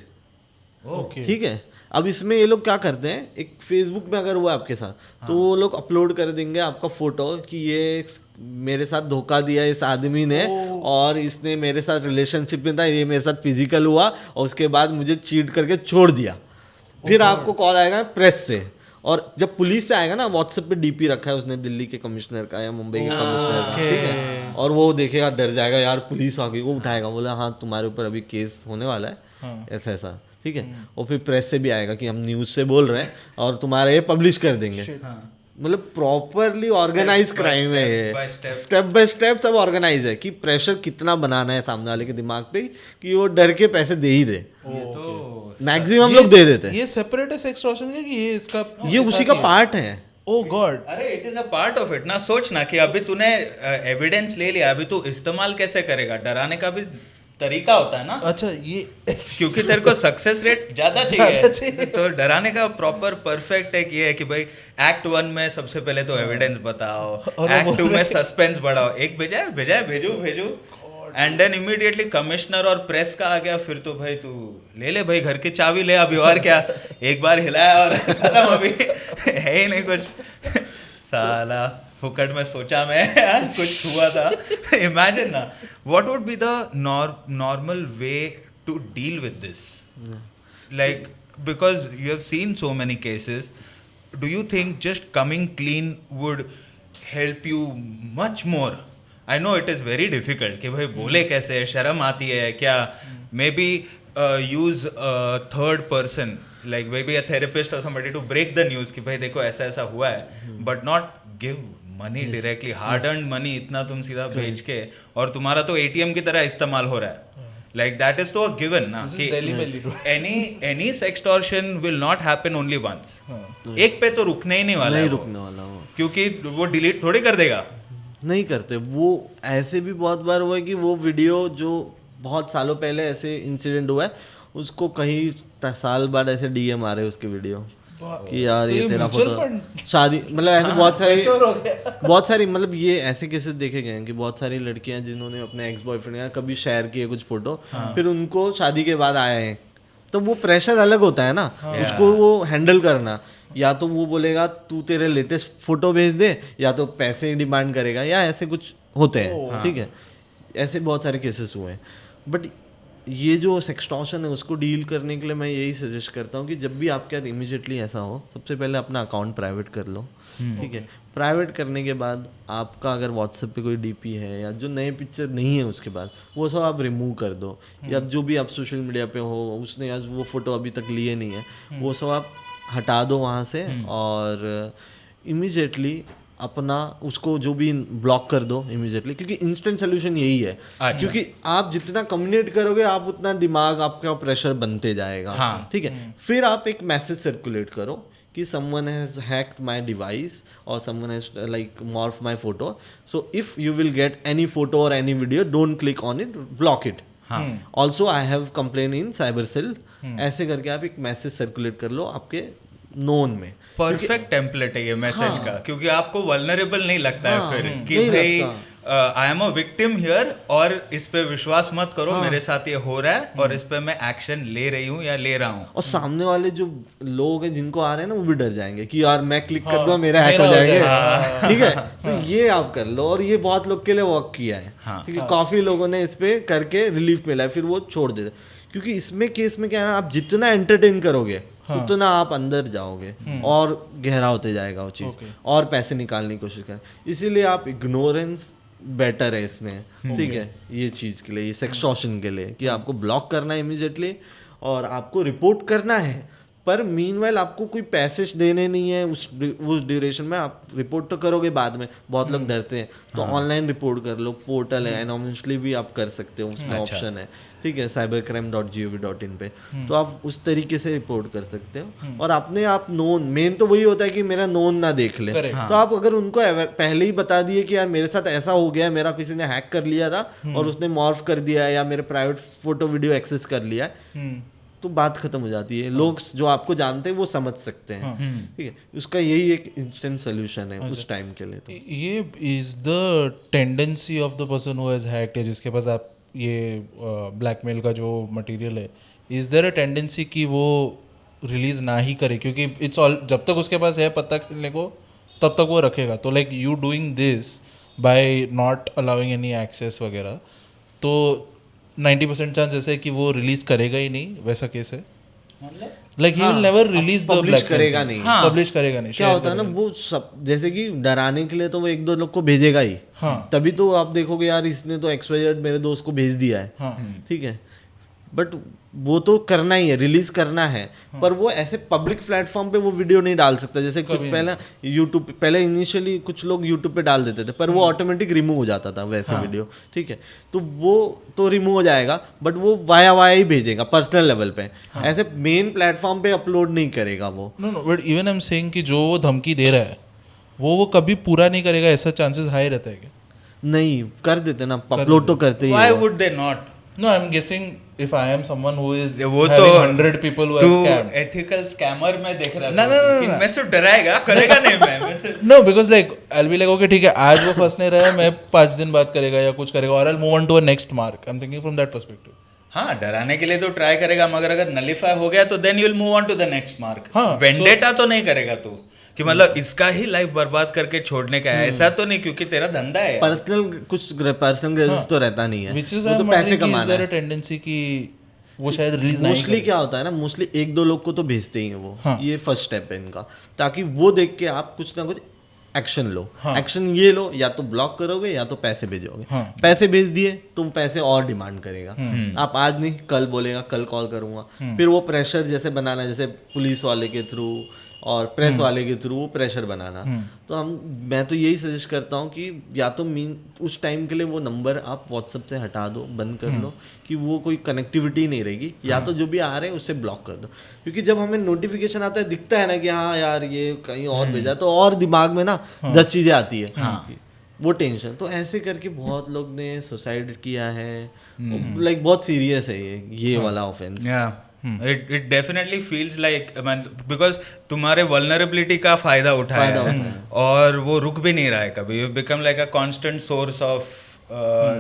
ओके ठीक है। अब इसमें ये लोग क्या करते हैं, एक फेसबुक में अगर हुआ आपके साथ तो वो लोग अपलोड कर देंगे आपका फोटो कि ये मेरे साथ धोखा दिया इस आदमी ने, और इसने मेरे साथ रिलेशनशिप में था, ये मेरे साथ फिजिकल हुआ और उसके बाद मुझे चीट करके छोड़ दिया। फिर आपको कॉल आएगा प्रेस से, और जब पुलिस से आएगा ना, व्हाट्सएप पे डीपी रखा है उसने दिल्ली के कमिश्नर का या मुंबई के कमिश्नर का, ठीक है, और वो देखेगा डर जाएगा, यार पुलिस आ गई, वो उठाएगा, बोला हाँ तुम्हारे ऊपर अभी केस होने वाला है, ऐसा ऐसा, ठीक है। और फिर प्रेस से भी आएगा कि हम न्यूज़ से बोल रहे हैं और तुम्हारा ये पब्लिश कर देंगे। मतलब प्रॉपरली ऑर्गेनाइज क्राइम है ये, स्टेप बाय स्टेप सब ऑर्गेनाइज है कि प्रेशर कितना बनाना है सामने वाले के दिमाग पे कि वो डर के पैसे दे ही दे। मैक्सिमम लोग दे देते हैं। ये सेपरेट है सेक्सटॉर्शन का कि ये इसका ये उसी का पार्ट है। ओ गॉड, अरे it is a part of it ना। सोच ना कि अभी तूने एविडेंस ले लिया, अभी तू इस्तेमाल कैसे करेगा, डराने का भी तरीका होता है ना। अच्छा ये क्योंकि तेरे को सक्सेस रेट ज्यादा चाहिए, तो डराने का प्रॉपर परफेक्ट एक ये है कि भाई एक्ट 1 में सबसे पहले तो एविडेंस बताओ, एक्ट 2 में सस्पेंस बढ़ाओ, एक भेजा है भेजू एंड देन इमीडिएटली कमिश्नर और प्रेस का आ गया, फिर तो भाई तू ले भाई घर की चाबी ले अभी, और क्या, एक बार हिलाया और खत्म, अभी है ही नहीं कुछ। साला फुकट में सोचा मैं यार कुछ हुआ था। इमेजिन ना, what would be the normal way to deal with this, like because you have seen so many cases, do you think just coming clean would help you much more? I know it is very difficult कि भाई बोले कैसे, शर्म आती है क्या, maybe use third person like maybe a therapist or somebody to break the news कि भाई देखो ऐसा ऐसा हुआ है, but not give money directly, hard earned money इतना तुम सीधा भेज के, और तुम्हारा तो ATM की तरह इस्तेमाल हो रहा है, like that is तो a given ना कि any sextortion will not happen only once, एक पे तो रुकने ही नहीं वाला, नहीं रुकने वाला वो, क्योंकि वो डिलीट थोड़ी कर देगा। नहीं करते वो। ऐसे भी बहुत बार हुआ है कि वो वीडियो जो बहुत सालों पहले ऐसे इंसिडेंट हुआ है, उसको कई साल बाद ऐसे डीएम आ रहे हैं उसके वीडियो कि यार तो ये तेरा फोटो शादी, मतलब ऐसे बहुत सारी मतलब ये ऐसे केसेस देखे गए हैं कि बहुत सारी लड़कियां जिन्होंने अपने एक्स बॉयफ्रेंड का कभी शेयर किए कुछ फोटो, फिर उनको शादी के बाद आए हैं, तो वो प्रेशर अलग होता है ना, उसको वो हैंडल करना, या तो वो बोलेगा तू तेरे लेटेस्ट फोटो भेज दे, या तो पैसे डिमांड करेगा, या ऐसे कुछ होते हैं, ठीक है। ऐसे बहुत सारे केसेस हुए हैं। बट ये जो सेक्सटॉर्शन है उसको डील करने के लिए मैं यही सजेस्ट करता हूँ कि जब भी आपके साथ इमीडिएटली ऐसा हो, सबसे पहले अपना अकाउंट प्राइवेट कर लो, ठीक है। प्राइवेट करने के बाद आपका अगर व्हाट्सएप पे कोई डीपी है या जो नए पिक्चर नहीं है उसके बाद वो सब आप रिमूव कर दो, या जो भी आप सोशल मीडिया पे हो उसने आज वो फोटो अभी तक लिए नहीं है वो सब आप हटा दो वहाँ से, और इमीडिएटली अपना उसको जो भी ब्लॉक कर दो इमीडिएटली, क्योंकि इंस्टेंट सोल्यूशन यही है। क्योंकि आप जितना कम्युनिकेट करोगे आप उतना दिमाग आपका प्रेशर बनते जाएगा, ठीक है। फिर आप एक मैसेज सर्कुलेट करो कि someone has hacked my device or someone has like morphed my photo, so if you will get any photo or any video don't click on it, block it. Also I have complained in cyber cell, ऐसे करके आप एक message circulate कर लो आपके known में। Perfect template है ये message का, क्योंकि आपको वल्नरेबल नहीं लगता है फिर कि भाई I am a victim here, और इस पे विश्वास मत करो, मेरे साथ ये हो रहा है और इस पे मैं एक्शन ले रही हूँ या ले रहा हूँ। और सामने वाले जो लोग हैं जिनको आ रहे हैं ना वो भी डर जाएंगे कि यार मैं क्लिक कर दूँ मेरा हैक हो जाएंगे, ठीक है। तो ये आप कर लो, और ये बहुत लोग के लिए वर्क किया है, ठीक है। काफी लोगों ने इस पे करके रिलीफ मिला है, फिर वो छोड़ देते, क्योंकि इसमें केस में क्या है ना, आप जितना एंटरटेन करोगे उतना आप अंदर जाओगे और गहरा होते जाएगा वो चीज़, और पैसे निकालने की कोशिश करें। इसीलिए आप इग्नोरेंस बेटर है इसमें, ठीक है। ये चीज़ के लिए, ये सेक्सटॉर्शन के लिए कि आपको ब्लॉक करना है इमीडिएटली और आपको रिपोर्ट करना है, पर मीनवाइल आपको कोई पैसे देने नहीं है उस ड्यूरेशन में। आप रिपोर्ट तो करोगे बाद में, बहुत लोग डरते हैं, तो ऑनलाइन रिपोर्ट कर लो, पोर्टल है, एनोनिमसली भी आप कर सकते हो, उसमें ऑप्शन है, ठीक है, cybercrime.gov.in पे, तो आप उस तरीके से रिपोर्ट कर सकते हो। और अपने आप नोन, मेन तो वही होता है कि मेरा नोन ना देख ले, तो आप अगर उनको पहले ही बता दिए कि यार मेरे साथ ऐसा हो गया, मेरा किसी ने हैक कर लिया था और उसने मॉर्फ कर दिया है, या मेरे प्राइवेट फोटो वीडियो एक्सेस कर लिया है, तो बात खत्म हो जाती है। लोग जो आपको जानते हैं वो समझ सकते हैं, ठीक है। उसका यही एक इंस्टेंट सोल्यूशन है उस टाइम के लिए। तो ये is the tendency of the person who has hacked है, जिसके पास आप ये ब्लैकमेल का जो मटेरियल है, इज देयर अ टेंडेंसी कि वो रिलीज ना ही करे, क्योंकि इट्स ऑल जब तक उसके पास है पत्ता खेलने को तब तक वो रखेगा। तो like you doing this by not allowing any access वगैरह, तो 90% चांस ऐसे है कि वो रिलीज करेगा ही नहीं, वैसा केस है। Like he will never release the publish करेगा नहीं। पब्लिश करेगा नहीं। क्या होता है ना, वो सब जैसे कि डराने के लिए तो वो 1-2 लोग को भेजेगा ही। तभी तो आप देखोगे यार इसने तो XYZ मेरे दोस्त को भेज दिया है, ठीक है। बट वो तो करना ही है, रिलीज करना है, पर वो ऐसे पब्लिक प्लेटफॉर्म पे वो वीडियो नहीं डाल सकता। जैसे कुछ पहले यूट्यूब, पहले इनिशियली कुछ लोग यूट्यूब पे डाल देते थे, पर वो ऑटोमेटिक रिमूव हो जाता था वैसे वीडियो, ठीक है। तो वो तो रिमूव हो जाएगा, बट वो वाया ही भेजेगा पर्सनल लेवल पे, ऐसे मेन प्लेटफॉर्म पे अपलोड नहीं करेगा वो। No but even I am saying कि जो वो धमकी दे रहा है वो कभी पूरा नहीं करेगा, ऐसा चांसेस हाई रहता है क्या? नहीं कर देते ना, अपलोड तो करते ही Why है वो। would they not? No, I'm guessing if I am someone who is वो having तो 100 people who तू have scammed. एथिकल स्कैमर में देख रहा ना, था ना, ना, कि ना। मैं सिर्फ डराएगा, करेगा नहीं मैं सिर्फ No, because like I'll be like okay ठीक है, आज वो फंस नहीं रहा है, मैं 5 दिन बाद करेगा या कुछ करेगा, और I'll move on to a next mark. I'm thinking from that perspective. हाँ, डराने के लिए तो ट्राई करेगा, मगर अगर नलिफाई हो गया तो then you will move on to the next mark. हाँ, वेंडेटा तो नहीं करेगा तू कि मतलब इसका ही लाइफ बर्बाद करके छोड़ने का है, ऐसा तो नहीं, क्योंकि तेरा धंधा है। पर्सनल कुछ पर्सनल ग्रेजेस तो रहता नहीं है, Which is वो why तो I'm पैसे wondering कि is कमाना there है। a tendency कि वो शायद रिलीज नहीं मोस्टली क्या होता है ना, मोस्टली 1-2 लोग को तो भेजते ही हैं वो। हाँ। ये फर्स्ट स्टेप है इनका, ताकि वो देख के आप कुछ ना कुछ एक्शन लो। हाँ। एक्शन ये लो, या तो ब्लॉक करोगे या तो पैसे भेजोगे। हाँ। पैसे भेज दिए तो वो पैसे और डिमांड करेगा। आप आज नहीं कल बोलेगा, कल कॉल करूंगा, फिर वो प्रेशर जैसे बनाना, जैसे पुलिस वाले के थ्रू और प्रेस वाले के थ्रू वो प्रेशर बनाना। तो मैं तो यही सजेस्ट करता हूँ कि या तो उस टाइम के लिए वो नंबर आप व्हाट्सएप से हटा दो, बंद कर लो, कि वो कोई कनेक्टिविटी नहीं रहेगी, या तो जो भी आ रहे हैं उससे ब्लॉक कर दो। क्योंकि जब हमें नोटिफिकेशन आता है, दिखता है ना कि हाँ यार ये कहीं और भेजा, तो और दिमाग में ना 10 चीज़ें आती है, वो टेंशन। तो ऐसे करके बहुत लोग ने सुसाइड किया है, लाइक बहुत सीरियस है ये वाला offence. It definitely feels like, because तुम्हारे वल्नरेबिलिटी का फायदा उठाया है और वो रुक भी नहीं रहा है कभी। You become like a constant source of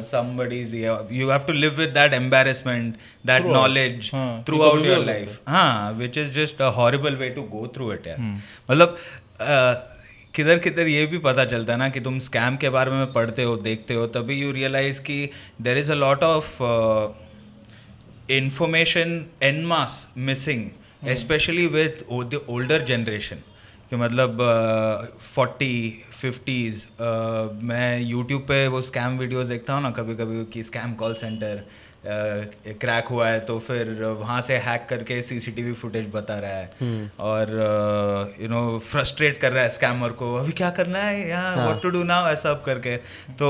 somebody's, you have to live with that embarrassment, that knowledge throughout your life. हाँ, which is just a horrible way to go through it यार। मतलब किधर किधर ये भी पता चलता है ना कि तुम स्कैम के बारे में पढ़ते हो, देखते हो, तभी यू रियलाइज कि there is a lot of information en masse missing, especially with the older generation. कि मतलब 40-50s मैं YouTube पे वो स्कैम वीडियोस देखता हूँ ना कभी कभी, कि स्कैम कॉल सेंटर क्रैक हुआ है, तो फिर वहाँ से हैक करके CCTV फुटेज बता रहा है और यू नो फ्रस्ट्रेट कर रहा है स्कैमर को, अभी क्या करना है यहाँ, व्हाट टू डू नाउ, ऐसा सब करके। तो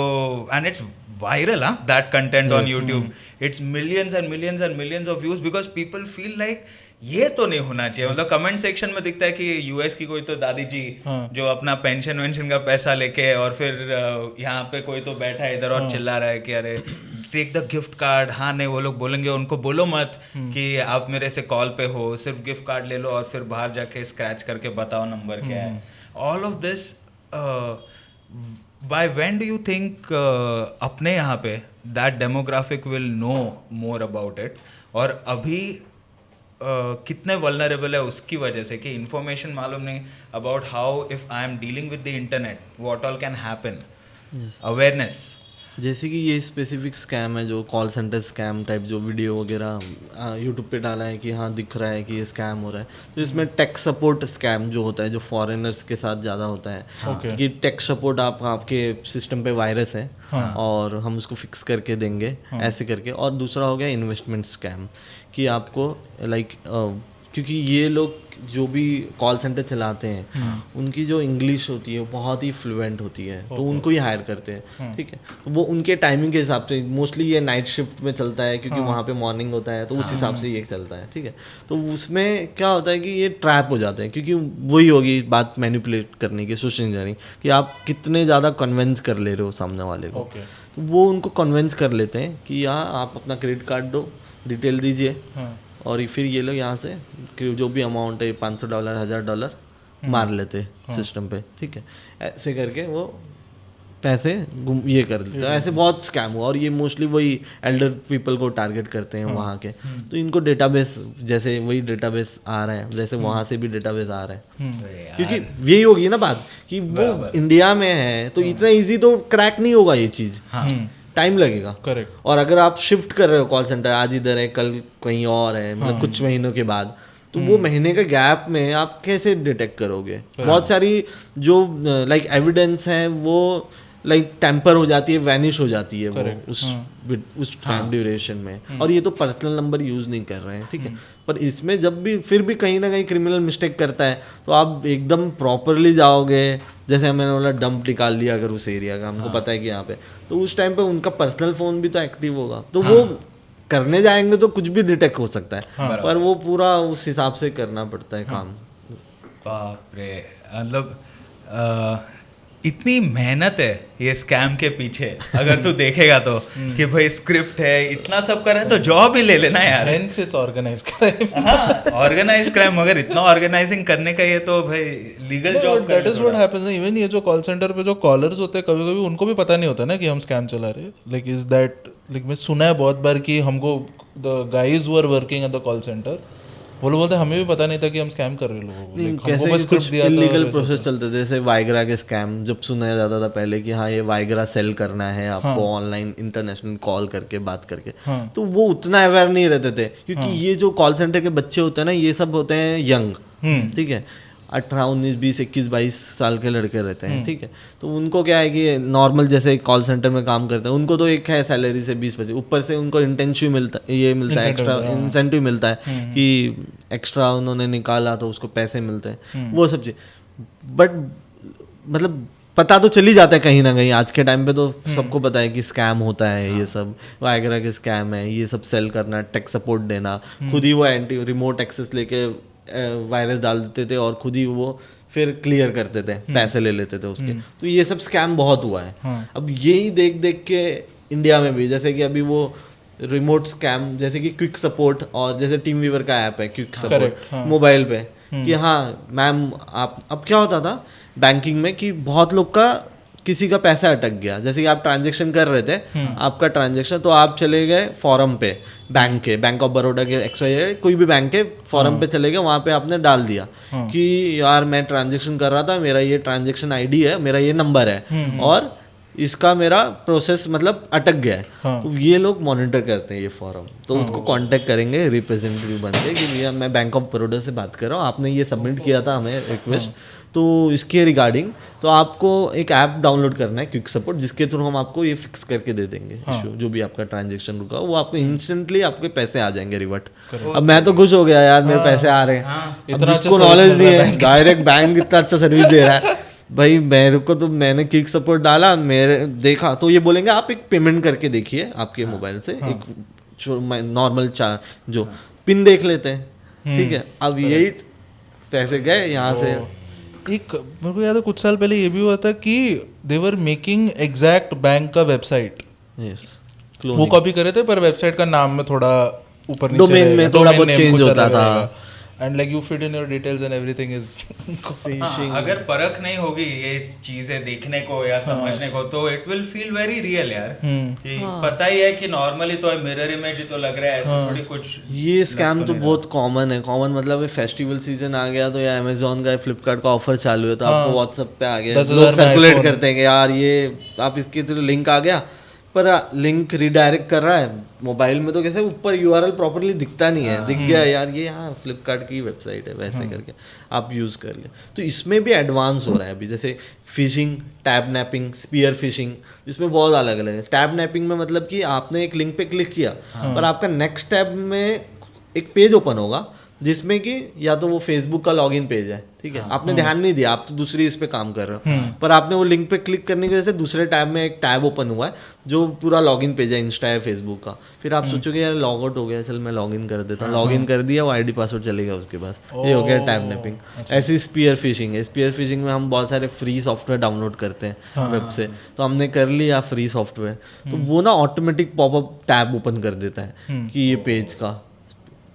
and it's viral, that content on YouTube. It's millions and millions and millions of views because people feel like ये तो नहीं होना चाहिए। मतलब कमेंट सेक्शन में दिखता है कि यूएस की कोई तो दादी जी जो अपना पेंशन वेंशन का पैसा लेके, और फिर यहाँ पे कोई तो बैठा है इधर और चिल्ला रहा है कि अरे टेक द गिफ्ट कार्ड। हाँ नहीं, वो लोग बोलेंगे, उनको बोलो मत कि आप मेरे से कॉल पे हो, सिर्फ गिफ्ट कार्ड ले लो और फिर बाहर जाके स्क्रैच करके बताओ नंबर क्या है। All of this by when do you think अपने यहाँ पे that demographic will know more about it, और अभी कितने vulnerable है उसकी वजह से कि information मालूम नहीं about how if I am dealing with the internet what all can happen. Awareness. जैसे कि ये स्पेसिफिक स्कैम है, जो कॉल सेंटर स्कैम टाइप जो वीडियो वगैरह यूट्यूब पे डाला है कि हाँ दिख रहा है कि ये स्कैम हो रहा है, तो इसमें टेक सपोर्ट स्कैम जो होता है, जो फॉरेनर्स के साथ ज़्यादा होता है कि टेक सपोर्ट आपके सिस्टम पे वायरस है और हम उसको फिक्स करके देंगे, ऐसे करके। और दूसरा हो गया इन्वेस्टमेंट स्कैम, कि आपको लाइक क्योंकि ये लोग जो भी कॉल सेंटर चलाते हैं उनकी जो इंग्लिश होती है वो बहुत ही फ्लुएंट होती है, तो उनको ही हायर करते हैं, ठीक है। तो वो उनके टाइमिंग के हिसाब से, मोस्टली ये नाइट शिफ्ट में चलता है क्योंकि वहाँ पे मॉर्निंग होता है, तो उस हिसाब से ये चलता है, ठीक है। तो उसमें क्या होता है कि ये ट्रैप हो जाते हैं, क्योंकि वही होगी बात मैनिपुलेट करने की, सोशल इंजीनियरिंग, कि आप कितने ज़्यादा कन्विंस कर ले रहे हो सामने वाले को। तो वो उनको कन्विंस कर लेते हैं कि यार आप अपना क्रेडिट कार्ड दो, डिटेल दीजिए और फिर ये लोग यहाँ से जो भी अमाउंट है $500 $1000 मार लेते सिस्टम पे, ठीक है। ऐसे करके वो पैसे ये कर देते हैं। ऐसे बहुत स्कैम हुआ और ये मोस्टली वही एल्डर पीपल को टारगेट करते हैं वहाँ के। तो इनको डेटाबेस जैसे वही डेटाबेस आ रहा है, जैसे वहाँ से भी डेटाबेस आ रहा है, क्योंकि यही होगी ना बात कि वो इंडिया में है तो इतना इजी तो क्रैक नहीं होगा ये चीज़, टाइम लगेगा। करेक्ट। और अगर आप शिफ्ट कर रहे हो कॉल सेंटर, आज इधर है कल कहीं और है, मतलब कुछ महीनों के बाद, तो वो महीने के गैप में आप कैसे डिटेक्ट करोगे? बहुत सारी जो लाइक एविडेंस है वो लाइक टेम्पर हो जाती है, वैनिश हो जाती है वो उस टाइम ड्यूरेशन में। और ये तो पर्सनल नंबर यूज़ नहीं कर रहे हैं, ठीक है। पर इसमें जब भी फिर भी कहीं ना कहीं क्रिमिनल मिस्टेक करता है तो आप एकदम प्रॉपरली जाओगे, जैसे मैंने बोला डंप निकाल लिया अगर उस एरिया का, हमको पता है कि यहाँ पे, तो उस टाइम पे उनका पर्सनल फ़ोन भी तो एक्टिव होगा, तो वो करने जाएंगे तो कुछ भी डिटेक्ट हो सकता है। पर वो पूरा उस हिसाब से करना पड़ता है काम। बाप रे, मतलब इतनी मेहनत है ये स्कैम के पीछे, अगर तू देखेगा तो कि भाई स्क्रिप्ट है, इतना सब कर रहे हैं तो जॉब ही ले लेना यार। Organise crime. हाँ, ऑर्गेनाइज क्राइम, मगर इतना ऑर्गेनाइजिंग करने का ये तो भाई legal job. That is what happens. Even ये जो कॉल सेंटर पे जो कॉलर्स होते हैं, कभी कभी उनको भी पता नहीं होता ना कि हम स्कैम चला रहे हैं। लाइक इज दैट, लाइक मैं सुना है बहुत बार कि हमको the guys who are working at the call centre वो लोग बोलते हैं हमें भी पता नहीं था कि हम स्कैम कर रहे हैं लोगों को। कैसे कुछ इलीगल प्रोसेस चलते थे, जैसे वाइग्रा के स्कैम जब सुना जाता था पहले कि हाँ ये वाइग्रा सेल करना है आपको ऑनलाइन इंटरनेशनल कॉल करके बात करके, तो वो उतना अवेयर नहीं रहते थे, क्योंकि ये जो कॉल सेंटर के बच्चे होते हैं ना, ये सब होते हैं यंग, ठीक है, 18 19 20 21 22 साल के लड़के रहते हैं, ठीक है। तो उनको क्या है कि नॉर्मल जैसे कॉल सेंटर में काम करते हैं, उनको तो एक है सैलरी से 20-25, ऊपर से उनको इंटेंशिव मिलता है एक्स्ट्रा इंसेंटिव मिलता है कि एक्स्ट्रा उन्होंने निकाला तो उसको पैसे मिलते हैं, वो सब चीज़। बट मतलब पता तो चल ही जाता है कहीं ना कहीं, आज के टाइम पे तो सबको पता है कि स्कैम होता है, ये सब वाइग्रा के स्कैम है, ये सब सेल करना, टेक सपोर्ट देना, खुद ही वो एंटी रिमोट एक्सेस लेके वायरस डाल देते थे और खुद ही वो फिर क्लियर करते थे, पैसे ले लेते थे उसके। तो ये सब स्कैम बहुत हुआ है। अब यही देख देख के इंडिया में भी, जैसे कि अभी वो रिमोट स्कैम, जैसे कि क्विक सपोर्ट, और जैसे टीम वीवर का ऐप है क्विक सपोर्ट मोबाइल पे, कि हाँ मैम आप, अब क्या होता था बैंकिंग में कि बहुत लोग का किसी का पैसा अटक गया, जैसे कि आप ट्रांजैक्शन कर रहे थे, आपका ट्रांजैक्शन, तो आप चले गए फॉरम पे, बैंक ऑफ बड़ौदा के XYZ कोई भी बैंक के फॉरम पे चले गए, वहाँ पे आपने डाल दिया कि यार मैं ट्रांजैक्शन कर रहा था, मेरा ये ट्रांजैक्शन ID है, मेरा ये नंबर है और इसका मेरा प्रोसेस मतलब अटक गया है। तो ये लोग मॉनिटर करते हैं ये फॉरम, तो उसको कांटेक्ट करेंगे रिप्रेजेंटेटिव बनते कि भैया मैं बैंक ऑफ बड़ौदा से बात कर रहा हूँ, आपने ये सबमिट किया था हमें रिक्वेस्ट, तो इसके रिगार्डिंग तो आपको एक ऐप डाउनलोड करना है क्विक सपोर्ट, जिसके थ्रू हम आपको ये फिक्स करके दे देंगे इशू, जो भी आपका ट्रांजैक्शन रुका वो आपको इंस्टेंटली आपके पैसे आ जाएंगे रिवर्ट। अब मैं तो खुश हो गया यार, मेरे पैसे आ रहे हैं। अब जिसको नॉलेज नहीं है, डायरेक्ट बैंक इतना अच्छा सर्विस दे रहा है भाई, मेरे को तो मैंने क्विक सपोर्ट डाला, मेरे देखा तो ये बोलेंगे आप एक पेमेंट करके देखिए आपके मोबाइल से, एक नॉर्मल जो पिन देख लेते हैं, ठीक है। अब यही पैसे गए यहाँ से। एक मेरे को याद है कुछ साल पहले ये भी हुआ था कि दे वर मेकिंग एग्जैक्ट बैंक का वेबसाइट, वो कॉपी करे थे पर वेबसाइट का नाम में थोड़ा ऊपर नीचे डोमेन में थोड़ा बहुत चेंज होता था, and like you fit in your details and everything is fishing. अगर परख नहीं होगी ये चीजें देखने को या समझने को, तो it will feel very real यार, कि पता ही है कि नॉर्मली तो मिरर इमेज ही तो लग रहा है, ऐसे थोड़ी कुछ। ये स्कैम तो बहुत कॉमन है, कॉमन मतलब फेस्टिवल सीजन आ गया तो या अमेजोन का फ्लिपकार्ट का ऑफर चालू है तो आपको व्हाट्सएप पे आ गया, लोग सर्कुलेट करते हैं कि यार ये आप इसके थ्रू लिंक आ गया, पर लिंक रिडायरेक्ट कर रहा है। मोबाइल में तो कैसे ऊपर URL प्रॉपर्ली दिखता नहीं है, दिख गया यार ये यहाँ फ्लिपकार्ट की वेबसाइट है, वैसे करके आप यूज़ कर ले। तो इसमें भी एडवांस हो रहा है अभी, जैसे phishing, tabnapping, spear phishing, इसमें बहुत अलग अलग है। टैब नैपिंग में मतलब कि आपने एक लिंक पे क्लिक किया पर आपका नेक्स्ट टैब में एक पेज ओपन होगा जिसमें कि या तो वो फेसबुक का लॉगिन पेज है, ठीक है, आपने ध्यान नहीं दिया, आप तो दूसरी इस पे काम कर रहे हो, पर आपने वो लिंक पे क्लिक करने की वजह से दूसरे टैब में एक टैब ओपन हुआ है जो पूरा लॉगिन पेज है, इंस्टा है, फेसबुक का। फिर आप सोचोगे यार लॉग आउट हो गया, चल मैं लॉगिन कर देता हूँ, लॉगिन कर दिया, वो ID पासवर्ड चलेगा उसके पास, ये हो गया टैब नैपिंग। ऐसी स्पीयर फिशिंग है। स्पीयर फिशिंग में हम बहुत सारे फ्री सॉफ्टवेयर डाउनलोड करते हैं वेब से, तो हमने कर लिया फ्री सॉफ्टवेयर, तो वो ना ऑटोमेटिक पॉपअप टैब ओपन कर देता है कि ये पेज का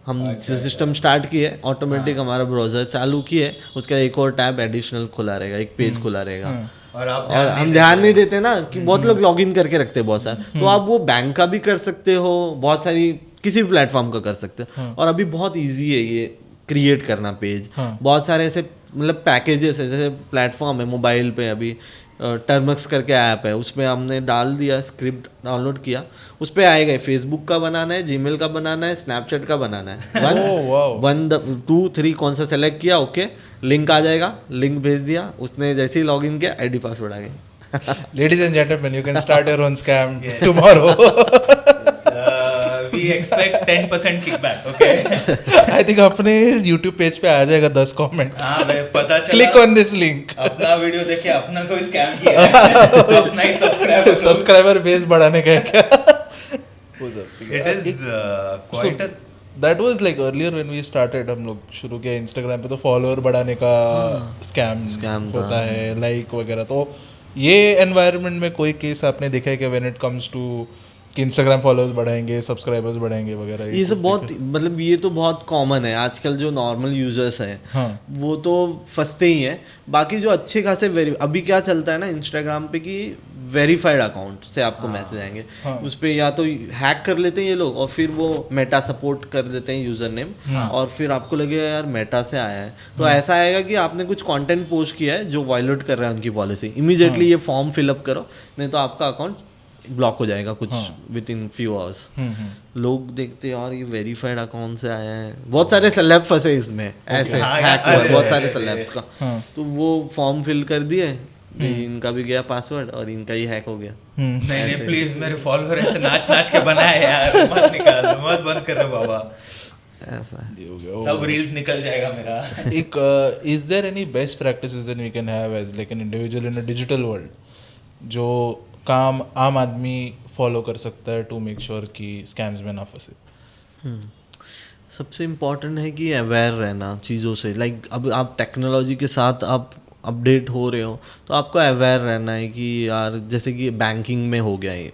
हम सिस्टम स्टार्ट किए, ऑटोमेटिक हमारा ब्राउजर चालू किए, उसका एक और टैब एडिशनल खुला रहेगा, एक पेज खुला रहेगा। और आप और हम ध्यान नहीं देते ना कि बहुत लोग लॉग इन करके रखते हैं बहुत सारे, तो आप वो बैंक का भी कर सकते हो, बहुत सारी किसी भी प्लेटफॉर्म का कर सकते हो। और अभी बहुत ईजी है ये क्रिएट करना पेज। बहुत सारे ऐसे मतलब पैकेजेस है, जैसे प्लेटफॉर्म है मोबाइल पे, अभी टर्मक्स करके ऐप है, उसमें हमने डाल दिया, स्क्रिप्ट डाउनलोड किया, उस पर आएगा फेसबुक का बनाना है, जीमेल का बनाना है, स्नैपचैट का बनाना है, 1 2 3 कौन सा सेलेक्ट किया, ओके, लिंक आ जाएगा, लिंक भेज दिया, उसने जैसे ही लॉग इन किया आईडी पासवर्ड आ गया। Ladies and gentlemen, you can start your own scam tomorrow. we expect 10% kickback, okay? I think अपने YouTube पेज पे आ जाएगा 10 कमेंट। हाँ भाई, पता चला Click on this link. अपना वीडियो देखे अपना कोई स्कैम किया है, अपना ही सब्सक्राइबर बेस बढ़ाने का है क्या? It is quite a That was like earlier when we started, हम लोग शुरू किया Instagram पे, तो फॉलोअर बढ़ाने का स्कैम होता है, लाइक वगैरह। तो ये एनवायरनमेंट में कोई केस आपने देखा है कि व्हेन इट कम्स टू कि इंस्टाग्राम फॉलोअर्स बढ़ाएंगे, सब्सक्राइबर्स बढ़ाएंगे वगैरह? ये सब बहुत मतलब ये तो बहुत कॉमन है आजकल, जो नॉर्मल यूजर्स हैं वो तो फंसते ही हैं। बाकी जो अच्छे खासे अभी क्या चलता है ना इंस्टाग्राम पे कि वेरीफाइड अकाउंट से आपको मैसेज आएंगे, उस पर या तो हैक कर लेते हैं ये लोग और फिर वो मेटा सपोर्ट कर देते हैं यूजर नेम, और फिर आपको लगेगा यार मेटा से आया है, तो ऐसा आएगा कि आपने कुछ कंटेंट पोस्ट किया है जो वायलेट कर रहा है उनकी पॉलिसी, इमीडिएटली ये फॉर्म फिलअप करो, नहीं तो आपका अकाउंट ब्लॉक हो जाएगा कुछ विद इन फ्यू आवर्स। लोग देखते हैं यार ये वेरीफाइड अकाउंट से आया है, बहुत सारे सेलेब फंसे इसमें, ऐसे हैक हुआ बहुत सारे सेलेब्स का, तो वो फॉर्म फिल कर दिए, इनका भी गया पासवर्ड और इनका ही हैक हो गया। नहीं प्लीज मेरे फॉलोअर ऐसे नाच के बनाए यार, मत निकाल, मत बंद करो बाबा, ऐसा सब रील्स निकल जाएगा मेरा। एक is there any best practices that we can have as like an individual in a digital world जो काम आम आदमी फॉलो कर सकता है टू मेक श्योर कि स्कैम्स में ना फंसे? सबसे इम्पोर्टेंट है कि अवेयर रहना चीज़ों से, लाइक अब आप टेक्नोलॉजी के साथ आप अपडेट हो रहे हो तो आपको अवेयर रहना है कि यार जैसे कि बैंकिंग में हो गया ये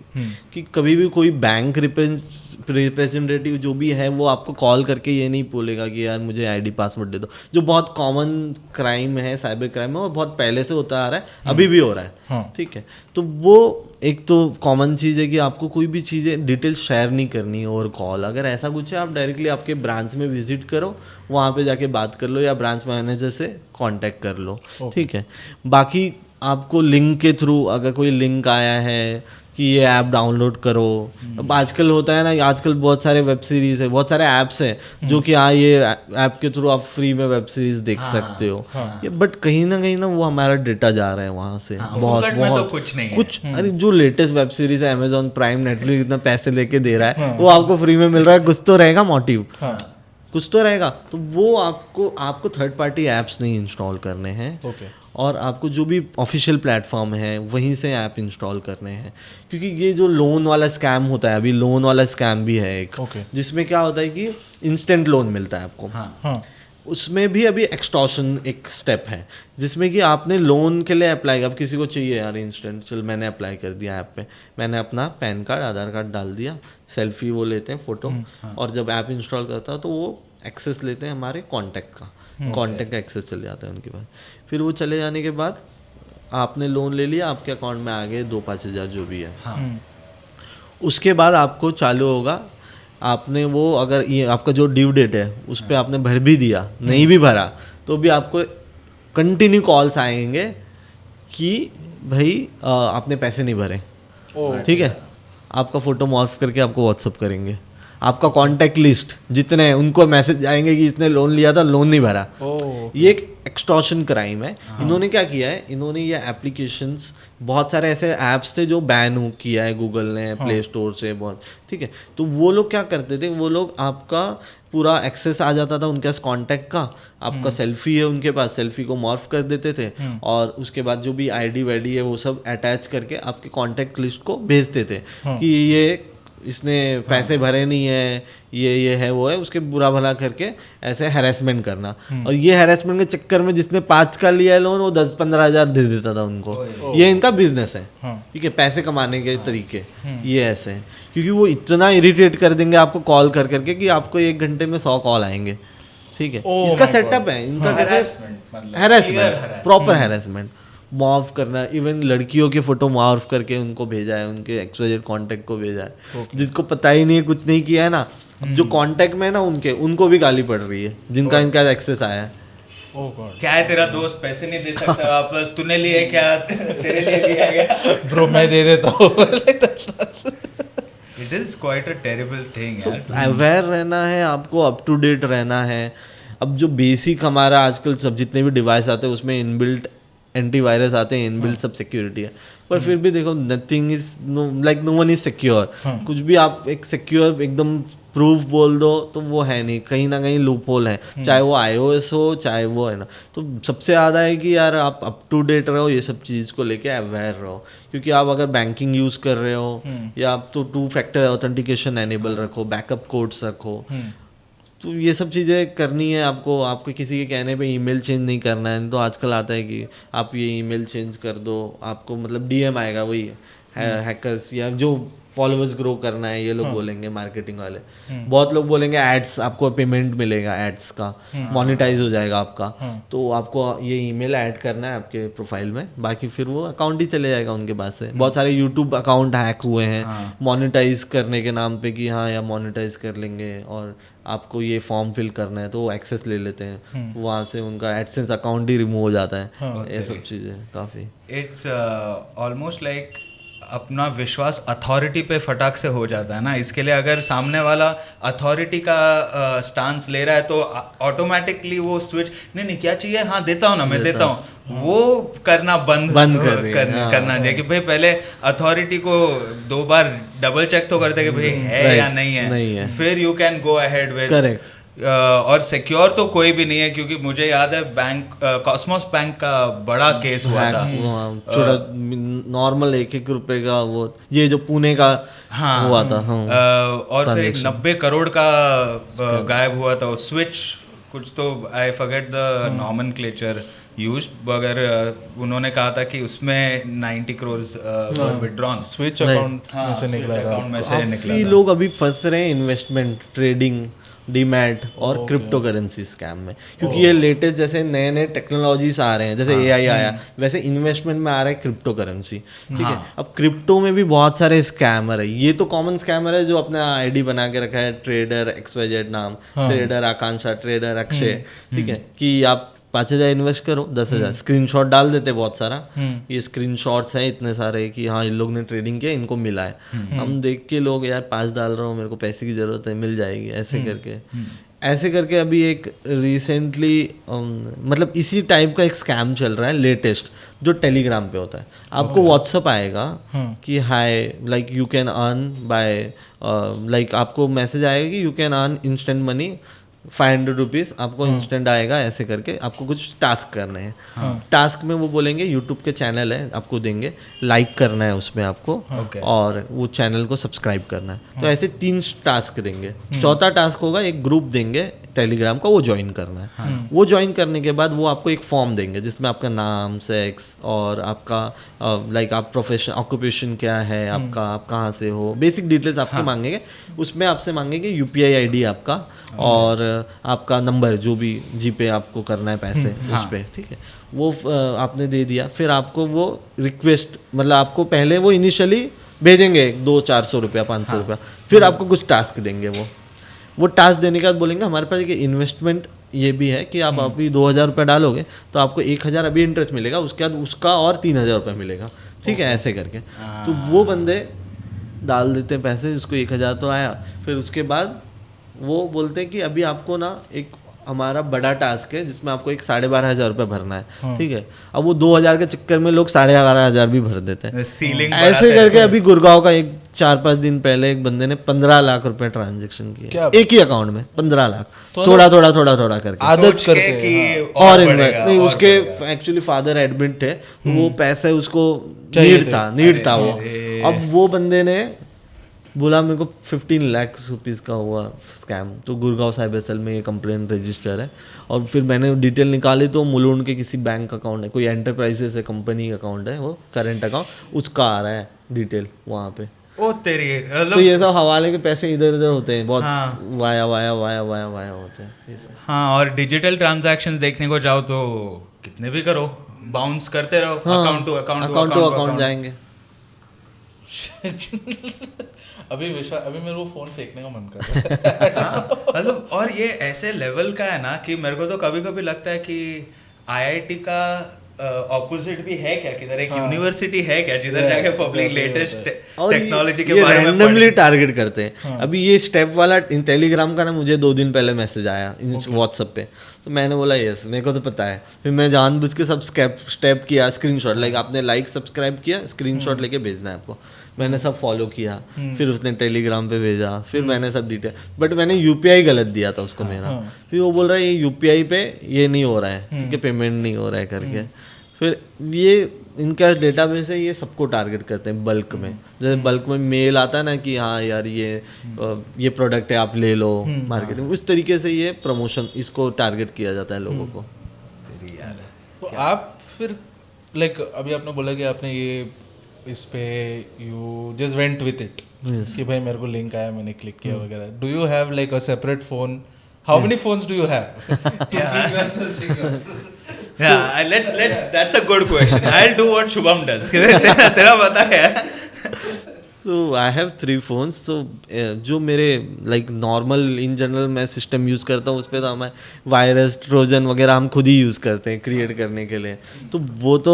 कि कभी भी कोई बैंक रिप्रेजेंटेटिव जो भी है वो आपको कॉल करके ये नहीं बोलेगा कि यार मुझे आईडी पासवर्ड दे दो, जो बहुत कॉमन क्राइम है, साइबर क्राइम है, और बहुत पहले से होता आ रहा है, अभी भी हो रहा है, ठीक है। तो वो एक तो कॉमन चीज़ है कि आपको कोई भी चीज़ें डिटेल शेयर नहीं करनी है ओवर कॉल। अगर ऐसा कुछ है आप डायरेक्टली आपके ब्रांच में विजिट करो, वहाँ पे जाके बात कर लो या ब्रांच मैनेजर से कांटेक्ट कर लो, ठीक है। बाकी आपको लिंक के थ्रू अगर कोई लिंक आया है कि ये ऐप डाउनलोड करो, अब आजकल होता है ना, आजकल बहुत सारे वेब सीरीज़ है, बहुत सारे ऐप्स हैं जो कि हाँ ये ऐप के थ्रू आप फ्री में वेब सीरीज देख सकते हो, ये बट कहीं ना वो हमारा डेटा जा रहा है वहाँ से, बहुत तो कुछ नहीं कुछ अरे जो लेटेस्ट वेब सीरीज है अमेजॉन प्राइम, नेटफ्लिक्स इतना पैसे लेके दे रहा है, वो आपको फ्री में मिल रहा है, कुछ तो रहेगा मोटिव, कुछ तो रहेगा। तो वो आपको थर्ड पार्टी ऐप्स नहीं इंस्टॉल करने हैं, और आपको जो भी ऑफिशियल प्लेटफॉर्म है वहीं से ऐप इंस्टॉल करने हैं, क्योंकि ये जो लोन वाला स्कैम होता है, अभी लोन वाला स्कैम भी है एक, जिसमें क्या होता है कि इंस्टेंट लोन मिलता है आपको, उसमें भी अभी एक्सटॉर्शन एक स्टेप है, जिसमें कि आपने लोन के लिए अप्लाई, अब किसी को चाहिए यार इंस्टेंट, चल मैंने अप्लाई कर दिया ऐप पे, मैंने अपना पैन कार्ड आधार कार्ड डाल दिया, सेल्फी वो लेते हैं फ़ोटो, और जब ऐप इंस्टॉल करता है तो वो एक्सेस लेते हैं हमारे कॉन्टैक्ट का, कॉन्टैक्ट का एक्सेस चले जाता है उनके पास। फिर वो चले जाने के बाद आपने लोन ले लिया, आपके अकाउंट में आ गए 2-5 हज़ार जो भी है, उसके बाद आपको चालू होगा, आपने वो अगर ये आपका जो ड्यू डेट है उस पर आपने भर भी दिया, नहीं भी भरा तो भी आपको कंटिन्यू कॉल्स आएंगे कि भाई आपने पैसे नहीं भरे, ठीक है, आपका फ़ोटो मॉर्फ करके आपको व्हाट्सअप करेंगे, आपका कॉन्टैक्ट लिस्ट जितने हैं उनको मैसेज आएंगे कि इसने लोन लिया था, लोन नहीं भरा। ये एक एक्सटॉर्शन क्राइम है। इन्होंने क्या किया है, इन्होंने ये एप्लीकेशंस, बहुत सारे ऐसे ऐप्स थे जो बैन किया है गूगल ने प्ले स्टोर से, बहुत, ठीक है। तो वो लोग क्या करते थे, वो लोग आपका पूरा एक्सेस आ जाता था उनके पास कॉन्टैक्ट का, आपका सेल्फी है उनके पास, सेल्फी को मॉर्फ कर देते थे, और उसके बाद जो भी आईडी वाईडी है वो सब अटैच करके आपके कॉन्टैक्ट लिस्ट को भेजते थे कि ये इसने पैसे भरे नहीं है, ये है वो है, उसके बुरा भला करके ऐसे हैरेसमेंट करना। और ये हैरेसमेंट के चक्कर में जिसने 5 का लिया है लोन वो 10-15 हज़ार दे देता था उनको। ये इनका बिजनेस है, ठीक है, पैसे कमाने के तरीके ये ऐसे हैं। क्योंकि वो इतना इरिटेट कर देंगे आपको कॉल कर करके कि आपको 1 घंटे में 100 कॉल आएंगे, ठीक है। इसका सेटअप है इनका, कैसे हैरेसमेंट, प्रॉपर हैरेसमेंट, मॉर्फ करना। इवन लड़कियों के फोटो मॉर्फ करके उनको भेजा है, उनके XYZ कांटेक्ट को भेजा है, जिसको पता ही नहीं है, कुछ नहीं किया है ना। अब जो कांटेक्ट में है ना उनको भी गाली पड़ रही है जिनका इनका एक्सेस आया है। क्या है तेरा दोस्त पैसे नहीं दे सकता वापस, तूने लिए क्या, तेरे लिए लिया गया ब्रो मैं दे देता हूँ। It is quite a terrible thing यार। अवेयर रहना है आपको, अप टू डेट रहना है। अब जो बेसिक हमारा आजकल सब जितने भी डिवाइस आते हैं उसमें इनबिल्ट एंटीवायरस आते हैं, इनबिल्ट सब सिक्योरिटी है, पर फिर भी देखो nothing is no one is secure. कुछ भी आप एक सिक्योर एकदम प्रूफ बोल दो तो वो है नहीं, कहीं ना कहीं लूप होल है, चाहे वो iOS हो चाहे वो है ना। तो सबसे ज़्यादा है कि यार आप अप टू डेट रहो, ये सब चीज़ को लेके अवेयर रहो। क्योंकि आप अगर बैंकिंग यूज़ कर रहे हो या आप तो 2 फैक्टर ऑथेंटिकेशन एनेबल रखो, बैकअप कोड्स रखो, तो ये सब चीज़ें करनी है आपको। आपको किसी के कहने पे ईमेल चेंज नहीं करना है। तो आजकल आता है कि आप ये ईमेल चेंज कर दो, आपको मतलब DM आएगा, वही हैकर्स या जो फॉलोअर्स ग्रो करना है ये लोग बोलेंगे, मार्केटिंग वाले बहुत लोग बोलेंगे एड्स, आपको पेमेंट मिलेगा एड्स का, मोनेटाइज हो जाएगा आपका, तो आपको ये ईमेल ऐड करना है आपके प्रोफाइल में, बाकी फिर वो अकाउंट ही चले जाएगा उनके पास से। बहुत सारे यूट्यूब अकाउंट हैक हुए हैं मोनेटाइज करने के नाम पे कि हाँ या मोनेटाइज कर लेंगे और आपको ये फॉर्म फिल करना है, तो वो एक्सेस ले लेते हैं, वहाँ से उनका एडसेंस अकाउंट ही रिमूव हो जाता है। ये सब चीज़ें काफ़ी, इट्स ऑलमोस्ट लाइक अपना विश्वास अथॉरिटी पे फटाक से हो जाता है ना। इसके लिए अगर सामने वाला अथॉरिटी का स्टांस ले रहा है तो ऑटोमेटिकली वो स्विच, नहीं क्या चाहिए, हाँ देता हूँ ना, मैं देता हूँ, वो करना बंद करना चाहिए। कि भाई पहले अथॉरिटी को 2 बार डबल चेक तो करते कि भाई है या नहीं है, फिर you can go ahead with. Correct. और सिक्योर तो कोई भी नहीं है, क्योंकि मुझे याद है बैंक कॉस्मोस बैंक का बड़ा केस हुआ था, छोटा नॉर्मल 1-1 रुपए का, वो ये जो पुणे का हुआ था। और फिर 90 करोड़ का गायब हुआ था स्विच कुछ, तो I forget the nomenclature used, मगर उन्होंने कहा था कि उसमें 90 करोड़ विड्रॉन स्विच अकाउंट में से निकला था। काफी लोग अभी फंस रहे हैं इन्वेस्टमेंट, ट्रेडिंग, डीमैट और क्रिप्टो करेंसी स्कैम में, क्योंकि ये लेटेस्ट जैसे नए नए टेक्नोलॉजीज आ रहे हैं, जैसे AI आया, वैसे इन्वेस्टमेंट में आ रहा है क्रिप्टो करेंसी, ठीक है। अब क्रिप्टो में भी बहुत सारे स्कैमर है। ये तो कॉमन स्कैमर है जो अपना ID बना के रखा है, ट्रेडर XYZ नाम, ट्रेडर आकांक्षा, ट्रेडर अक्षय, ठीक है, कि आप 5,000 इन्वेस्ट करो, 10,000 स्क्रीनशॉट डाल देते बहुत सारा, ये स्क्रीनशॉट्स हैं इतने सारे कि हाँ इन लोग ने ट्रेडिंग किया, इनको मिला है। हम देख के लोग यार 5 डाल रहा हूँ, मेरे को पैसे की ज़रूरत है, मिल जाएगी, ऐसे करके अभी एक रिसेंटली मतलब इसी टाइप का एक स्कैम चल रहा है लेटेस्ट, जो टेलीग्राम पे होता है। आपको व्हाट्सअप आएगा कि हाय like you can earn by, like आपको मैसेज आएगा कि you can earn instant money 500 rupees, आपको इंस्टेंट आएगा, ऐसे करके आपको कुछ टास्क करने हैं। टास्क में वो बोलेंगे यूट्यूब के चैनल है, आपको देंगे, लाइक करना है उसमें आपको, और वो चैनल को सब्सक्राइब करना है। तो ऐसे 3 टास्क देंगे। चौथा टास्क होगा एक ग्रुप देंगे टेलीग्राम का, वो ज्वाइन करना है। वो ज्वाइन करने के बाद वो आपको एक फॉर्म देंगे जिसमें आपका नाम, सेक्स और आपका लाइक आप प्रोफेशन, ऑक्यूपेशन क्या है आपका, आप कहाँ से हो, बेसिक डिटेल्स आपके मांगेंगे। उसमें आपसे मांगेंगे UPI ID आपका और आपका नंबर, जो भी जीपे आपको करना है पैसे उस पर, ठीक है। वो आपने दे दिया, फिर आपको वो रिक्वेस्ट, मतलब आपको पहले वो इनिशियली भेजेंगे 200-400 रुपया, 500 रुपया, फिर आपको कुछ टास्क देंगे। वो टास्क देने के बाद बोलेंगे हमारे पास एक इन्वेस्टमेंट ये भी है कि आप अभी 2,000 रुपये डालोगे तो आपको 1,000 अभी इंटरेस्ट मिलेगा, उसके बाद उसका और 3,000 रुपये मिलेगा, ठीक है, ऐसे करके। तो वो बंदे डाल देते हैं पैसे, जिसको 1,000 तो आया, फिर उसके बाद वो बोलते हैं कि अभी आपको ना एक हमारा बड़ा टास्क है जिसमें आपको एक 12,500 रुपये भरना है, ठीक है। अब वो 2,000 के चक्कर में लोग 12,500 भी भर देते हैं। ऐसे करके अभी गुड़गांव का एक 4-5 दिन पहले एक बंदे ने 15 लाख रुपए ट्रांजेक्शन किए एक ही अकाउंट में, 15 लाख, थोड़ा करके आदत करके। और नहीं, उसके एक्चुअली फादर एडमिट थे, वो पैसे उसको नीड था वो। अब वो बंदे ने बोला मेरे को 15 लाख रुपीज़ का हुआ स्कैम, तो गुड़गांव साइबर सेल में ये कंप्लेंट रजिस्टर है। और फिर मैंने डिटेल निकाली तो मुलुंड के किसी बैंक अकाउंट है, कोई एंटरप्राइजेस है, कंपनी का अकाउंट है वो, करंट अकाउंट, उसका आ रहा है डिटेल वहाँ पे। ओ तेरी तो ये सब हवाले के पैसे इधर उधर होते हैं बहुत, हाँ। Via via via via via होते हैं ये सब। हाँ, और डिजिटल ट्रांजैक्शंस देखने को जाओ तो कितने भी करो, बाउंस करते रहो, अकाउंट टू अकाउंट जाएंगे। अभी मेरे को फोन फेंकने का मन कर रहा है। हाँ, मतलब और ये ऐसे लेवल का है ना कि मेरे को तो कभी कभी लगता है कि आईआईटी का ऑपोजिट भी है क्या, किधर एक यूनिवर्सिटी है क्या जिधर जाके पब्लिक लेटेस्ट टेक्नोलॉजी के बारे में रैंडमली टारगेट करते हैं। अभी ये स्टेप वाला टेलीग्राम का ना मुझे 2 दिन पहले मैसेज आया व्हाट्सएप पे, तो मैंने बोला यस मेरे को तो पता है। फिर मैं जानबूझ के सब स्टेप किया, स्क्रीनशॉट, लाइक आपने लाइक सब्सक्राइब किया, स्क्रीनशॉट लेके भेजना है आपको। मैंने सब फॉलो किया, फिर उसने टेलीग्राम पे भेजा, फिर मैंने सब डिटेल, बट मैंने यूपीआई गलत दिया था उसको मेरा। फिर वो बोल रहा है ये यूपीआई पे ये नहीं हो रहा है, ठीक है, पेमेंट नहीं हो रहा है करके। फिर ये इनका डेटाबेस है, ये सबको टारगेट करते हैं बल्क में। जैसे बल्क में मेल आता है ना कि हाँ यार ये प्रोडक्ट है आप ले लो मार्केटिंग, उस तरीके से ये प्रमोशन इसको टारगेट किया जाता है लोगों को। तो आप फिर लाइक अभी आपने बोला कि आपने ये इस पे you just went with it कि भाई मेरे को लिंक आया मैंने क्लिक किया वगैरह। Do you have like a separate phone? How many phones do you have to keep yourself secure? Yeah, that's a good question. I'll do what Shubham does. तेरा पता है। So I have 3 phones. So जो मेरे like normal in general मैं system use करता हूँ उस पर तो हमें वायरस ट्रोजन वगैरह हम खुद ही यूज़ करते हैं क्रिएट करने के लिए, तो वो तो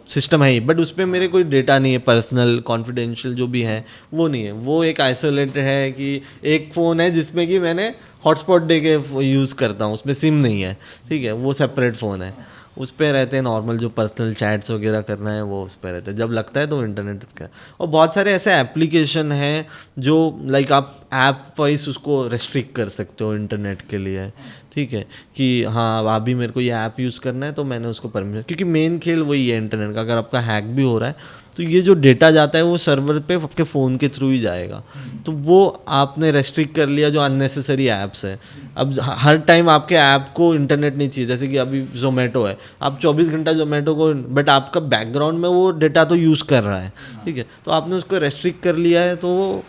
सिस्टम है ही, बट उस पर मेरे कोई डेटा नहीं है पर्सनल कॉन्फिडेंशियल जो भी है वो नहीं है। वो एक आइसोलेटेड है कि एक फ़ोन है जिसमें कि मैंने हॉटस्पॉट दे के यूज़ करता हूँ, उसमें सिम नहीं है, ठीक है, वो सेपरेट फ़ोन है। उस पर रहते हैं नॉर्मल जो पर्सनल चैट्स वगैरह करना है वो उस पर रहते हैं, जब लगता है तो इंटरनेट का। और बहुत सारे ऐसे एप्लीकेशन हैं जो लाइक आप ऐप वाइज उसको रेस्ट्रिक्ट कर सकते हो इंटरनेट के लिए, ठीक है, कि हाँ अभी मेरे को ये ऐप यूज़ करना है तो मैंने उसको परमिशन, क्योंकि मेन खेल वही है इंटरनेट का। अगर आपका हैक भी हो रहा है तो ये जो डेटा जाता है वो सर्वर पे आपके फ़ोन के थ्रू ही जाएगा, तो वो आपने रेस्ट्रिक्ट कर लिया जो अननेसेसरी ऐप्स है। अब हर टाइम आपके ऐप को इंटरनेट नहीं चाहिए, जैसे कि अभी जोमेटो है, आप 24 घंटा जोमेटो को, बट आपका बैकग्राउंड में वो डेटा तो यूज़ कर रहा है, ठीक है, तो आपने उसको रेस्ट्रिक्ट कर लिया है, तो वो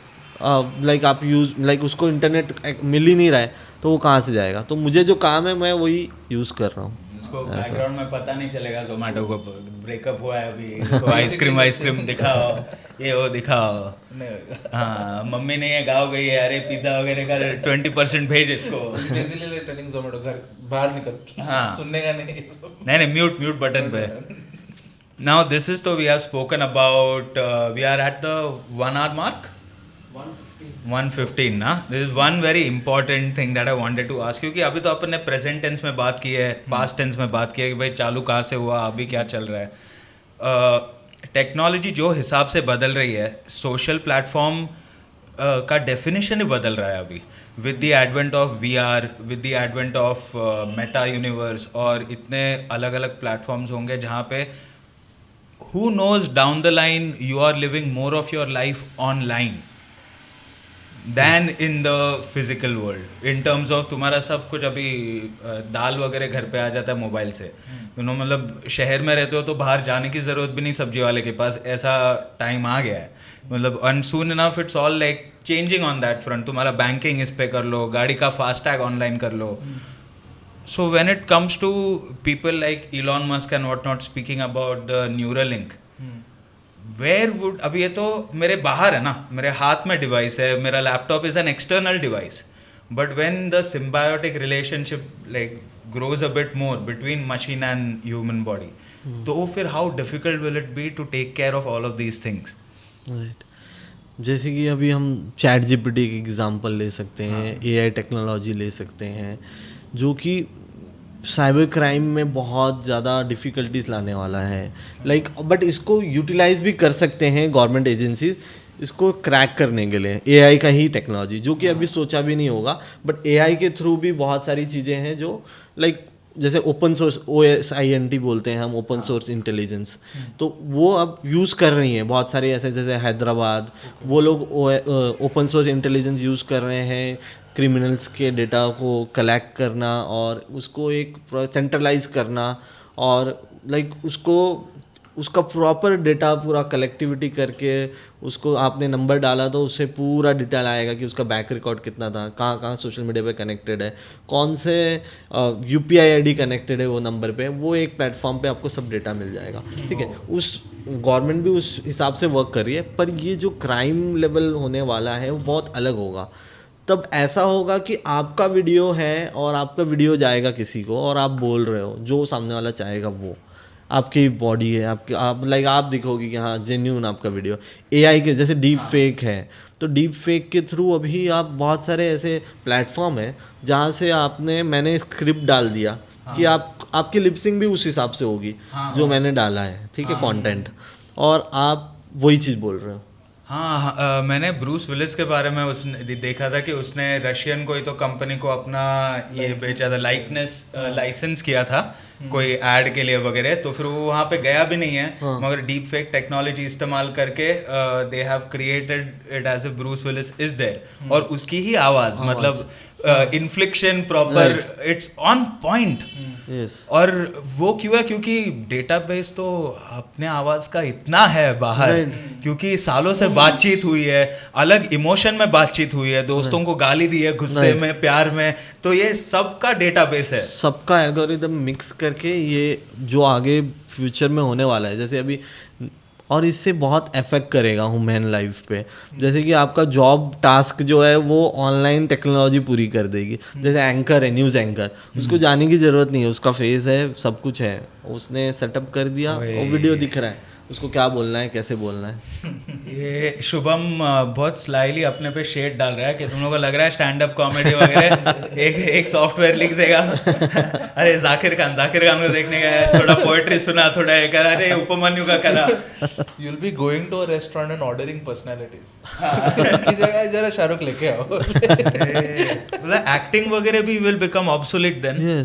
लाइक आप उसको इंटरनेट मिल ही नहीं रहा है तो वो कहाँ से जाएगा। तो मुझे जो काम है मैं वही यूज़ कर रहा हूँ। उसको बैकग्राउंड में पता नहीं चलेगा जोमेटो को ब्रेकअप हुआ है अभी, उसको आइसक्रीम दिखाओ, ये वो दिखाओ। हाँ, मम्मी ने ये गाँव गई है, अरे पिज्जा वगैरह का 20% भेज इसको। बेसिकली टेलिंग जोमेटो घर बाहर निकल, हाँ, सुनने का नहीं म्यूट बटन पे। Now this is तो we have spoken about we are at the 1 hour mark. 1:15 ना. This is one very important thing that I wanted to ask you कि अभी तो अपन ने प्रेजेंट टेंस में बात की है, पास्ट टेंस में बात की है कि भाई चालू कहाँ से हुआ, अभी क्या चल रहा है। टेक्नोलॉजी जो हिसाब से बदल रही है, सोशल प्लेटफॉर्म का डेफिनेशन ही बदल रहा है अभी with the advent of VR, with the advent of Meta universe, और इतने अलग अलग प्लेटफॉर्म्स होंगे जहाँ पे who knows down the line you are living more of your life online than in the physical world in terms of तुम्हारा सब कुछ अभी दाल वगैरह घर पे आ जाता है मोबाइल से, मतलब शहर में रहते हो तो बाहर जाने की ज़रूरत भी नहीं सब्जी वाले के पास, ऐसा टाइम आ गया है, मतलब and soon enough it's all like changing on that front। तुम्हारा बैंकिंग इस पे कर लो, गाड़ी का फास्टैग ऑनलाइन कर लो। So when it comes to people like Elon Musk and whatnot speaking about the Neuralink, where would, अभी ये तो मेरे बाहर है ना, मेरे हाथ में डिवाइस है, मेरा laptop is an external device, but when the symbiotic relationship like grows a bit more between machine and human body, तो फिर how difficult will it be to take care of all of these things. Right, जैसे कि अभी हम chat GPT की example ले सकते हैं, AI टेक्नोलॉजी ले सकते हैं, जो कि साइबर क्राइम में बहुत ज़्यादा डिफ़िकल्टीज लाने वाला है, लाइक बट इसको यूटिलाइज भी कर सकते हैं गवर्नमेंट एजेंसीज इसको क्रैक करने के लिए। AI का ही टेक्नोलॉजी जो कि अभी सोचा भी नहीं होगा, बट AI के थ्रू भी बहुत सारी चीज़ें हैं जो लाइक जैसे ओपन सोर्स OSINT बोलते हैं हम, ओपन सोर्स इंटेलिजेंस, तो वो अब यूज़ कर रही हैं बहुत सारे ऐसे, जैसे हैदराबाद, वो लोग ओपन सोर्स इंटेलिजेंस यूज़ कर रहे हैं क्रिमिनल्स के डेटा को कलेक्ट करना और उसको एक सेंट्रलाइज करना, और लाइक उसका प्रॉपर डेटा पूरा कलेक्टिविटी करके उसको आपने नंबर डाला तो उससे पूरा डिटेल आएगा कि उसका बैक रिकॉर्ड कितना था, कहाँ कहाँ सोशल मीडिया पे कनेक्टेड है, कौन से UPI ID कनेक्टेड है वो नंबर पे, वो एक प्लेटफॉर्म पे आपको सब डेटा मिल जाएगा, ठीक है। उस गवर्नमेंट भी उस हिसाब से वर्क कर रही है, पर ये जो क्राइम लेवल होने वाला है वो बहुत अलग होगा। तब ऐसा होगा कि आपका वीडियो है और आपका वीडियो जाएगा किसी को और आप बोल रहे हो, जो सामने वाला चाहेगा वो आपकी बॉडी है, आपके आप लाइक आप दिखोगे कि हाँ जेन्यून आपका वीडियो। AI के जैसे डीप फेक है, तो डीप फेक के थ्रू अभी आप बहुत सारे ऐसे प्लेटफॉर्म है जहाँ से मैंने स्क्रिप्ट डाल दिया कि आपकी लिपसिंग भी उस हिसाब से होगी जो मैंने डाला है, ठीक है, कंटेंट, और आप वही चीज़ बोल रहे हो। हाँ, मैंने ब्रूस विलिस के बारे में उसने देखा था कि उसने रशियन कोई तो कंपनी को अपना ये बेचा था, लाइकनेस लाइसेंस किया था कोई एड के लिए वगैरह, तो फिर वो वहाँ पे गया भी नहीं है, मगर डीप फेक टेक्नोलॉजी इस्तेमाल करके they have created it as a Bruce Willis is there, और उसकी ही आवाज़ मतलब inflection proper, it's on point. और वो क्यों है? क्योंकि डेटाबेस तो अपने आवाज का इतना है बाहर, क्योंकि सालों से बातचीत हुई है, अलग इमोशन में बातचीत हुई है, दोस्तों को गाली दी है, गुस्से में, प्यार में, तो ये सबका डेटाबेस है, सबका एल्गोरिदम मिक्स करके ये जो आगे फ्यूचर में होने वाला है, जैसे अभी, और इससे बहुत इफेक्ट करेगा ह्यूमन लाइफ पे। जैसे कि आपका जॉब टास्क जो है वो ऑनलाइन टेक्नोलॉजी पूरी कर देगी। जैसे एंकर है, न्यूज़ एंकर, उसको जाने की ज़रूरत नहीं है, उसका फेस है, सब कुछ है, उसने सेटअप कर दिया और वीडियो दिख रहा है, उसको क्या बोलना है, कैसे बोलना है। ये शुभम बहुत स्लाइली अपने पे शेड डाल रहा है कि तुम लोगों को लग रहा है स्टैंड अप कॉमेडी वगैरह एक सॉफ्टवेयर लिख देगा। अरे जाकिर खान को देखने का है, थोड़ा पोएट्री सुना, थोड़ा ये करा, अरे उपमन्यु का करा। You will be going to a restaurant and ordering personalities की जगह जरा शाहरुख लेके आओ। मतलब एक्टिंग वगैरह भी will become obsolete then,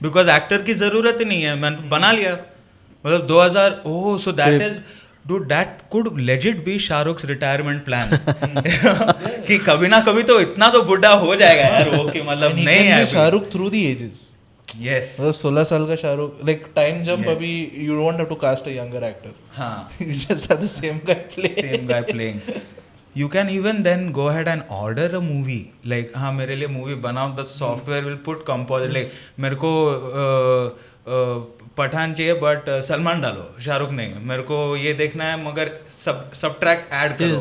because actor की जरूरत ही नहीं है, मैंने बना लिया। मतलब 2000 oh so that is dude that could legit be Shahrukh's retirement plan कि कभी ना कभी तो इतना तो बुढ़ा हो जाएगा यार वो, कि मतलब नहीं है Shahrukh through the ages. Yes, मतलब 16 साल का शाहरुख, लाइक टाइम जंप, अभी you don't have to cast a younger actor, हां you just have the same guy playing. You can even then go ahead and order a movie, like हाँ मेरे लिए movie बनाओ, the software will put composite, like मेरे को पठान चाहिए but Salman डालो, शाहरुख नहीं, मेरे को ये देखना है मगर सब्ट्रैक्ट ऐड करो।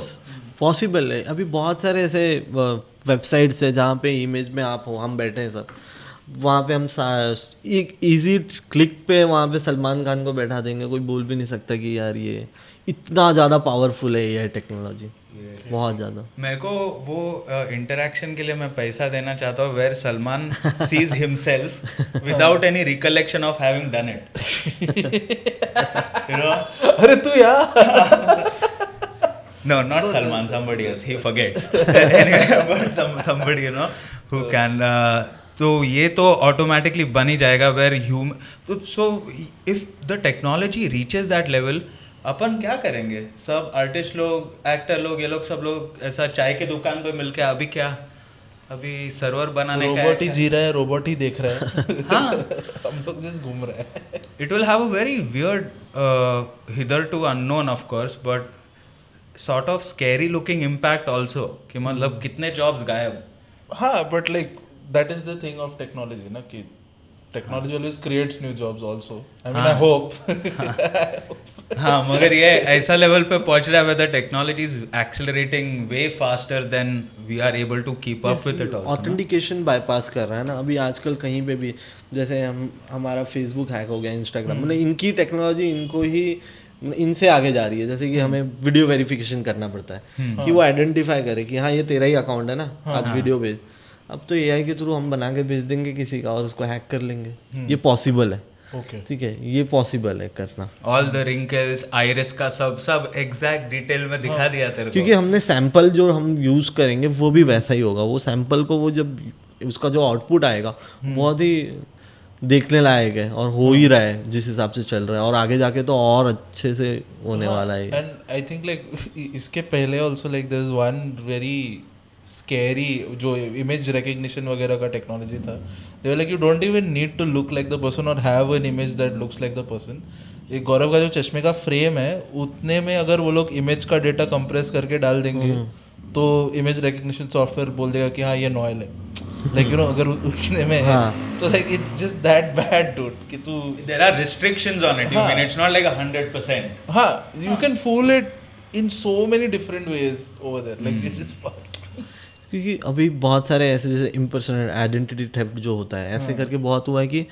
पॉसिबल है। अभी बहुत सारे ऐसे वेबसाइट्स है जहाँ पे इमेज में आप हो, हम बैठे हैं सब, वहाँ पे हम एक इजी क्लिक पे वहाँ पे सलमान खान को बैठा देंगे, कोई बोल भी नहीं सकता कि यार ये इतना ज़्यादा पावरफुल है ये टेक्नोलॉजी, बहुत ज़्यादा। मेरे को वो इंटरेक्शन के लिए मैं पैसा देना चाहता हूँ where Salman sees himself without any recollection of having done it, you know. अरे तू यार No, not Salman, somebody else. He forgets. Anyway, but somebody, you know, who can. तो ये तो ऑटोमेटिकली बन ही जाएगा वेर ह्यूमन। तो so if the technology reaches that level, अपन क्या करेंगे? सब आर्टिस्ट लोग, एक्टर लोग, ये लोग सब लोग ऐसा चाय के दुकान पे मिलके अभी क्या, अभी सर्वर बनाने का रोबोट ही जी रहा है, रोबोट ही देख रहा है। हाँ, हम लोग जस्ट घूम रहे हैं। It will have a very weird hitherto unknown of course but sort of scary looking impact also, कि मतलब कितने jobs गायब। हाँ, but like that is the thing of technology ना, कि technology always creates new jobs also. I mean, I hope. हाँ, मगर ये ऐसा लेवल पे पहुंच रहा है where the technology is accelerating way faster than we are able to keep up with it also। Authentication bypass कर रहा है ना अभी आजकल कहीं पे भी, जैसे हमारा फेसबुक हैक हो गया, इंस्टाग्राम, मतलब इनकी टेक्नोलॉजी इनको ही इनसे आगे जा रही है। जैसे कि हमें वीडियो वेरिफिकेशन करना पड़ता है कि वो आइडेंटिफाई करे कि हाँ ये तेरा ही अकाउंट है ना, आज वीडियो भेज। अब तो AI के थ्रू हम बना के भेज देंगे किसी का और उसको हैक कर लेंगे। ये पॉसिबल है, ठीक है, ये पॉसिबल है करना। ऑल द रिंकल्स, आइरिस का सब एग्जैक्ट डिटेल में दिखा दिया तेरे को, क्योंकि हमने सैंपल जो हम यूज करेंगे वो भी वैसा ही होगा। वो सैंपल को वो जब उसका जो आउटपुट आएगा बहुत ही देखने लायक है और हो ही रहा है जिस हिसाब से चल रहा है, और आगे जाके तो और अच्छे से होने वाला है। एंड आई थिंक लाइक इसके पहले also like there is one very scary जो इमेज रिकग्निशन वगैरह का टेक्नोलॉजी था, they were like you don't even need to look like the person और have an image that looks like the person. ये गौरव का जो चश्मे का फ्रेम है उतने में अगर वो लोग इमेज का डेटा कंप्रेस करके डाल देंगे तो इमेज रिकग्निशन सॉफ्टवेयर बोल देगा कि हाँ ये नॉयल है, लाइक यू नो अगर उतने में है तो like it's just that bad dude कि तू There are restrictions on it. You mean it's not like 100%. हाँ you can fool it in so many different ways over there, like it's just fucked. क्योंकि अभी बहुत सारे ऐसे जैसे impersonate identity theft जो होता है ऐसे करके बहुत हुआ है कि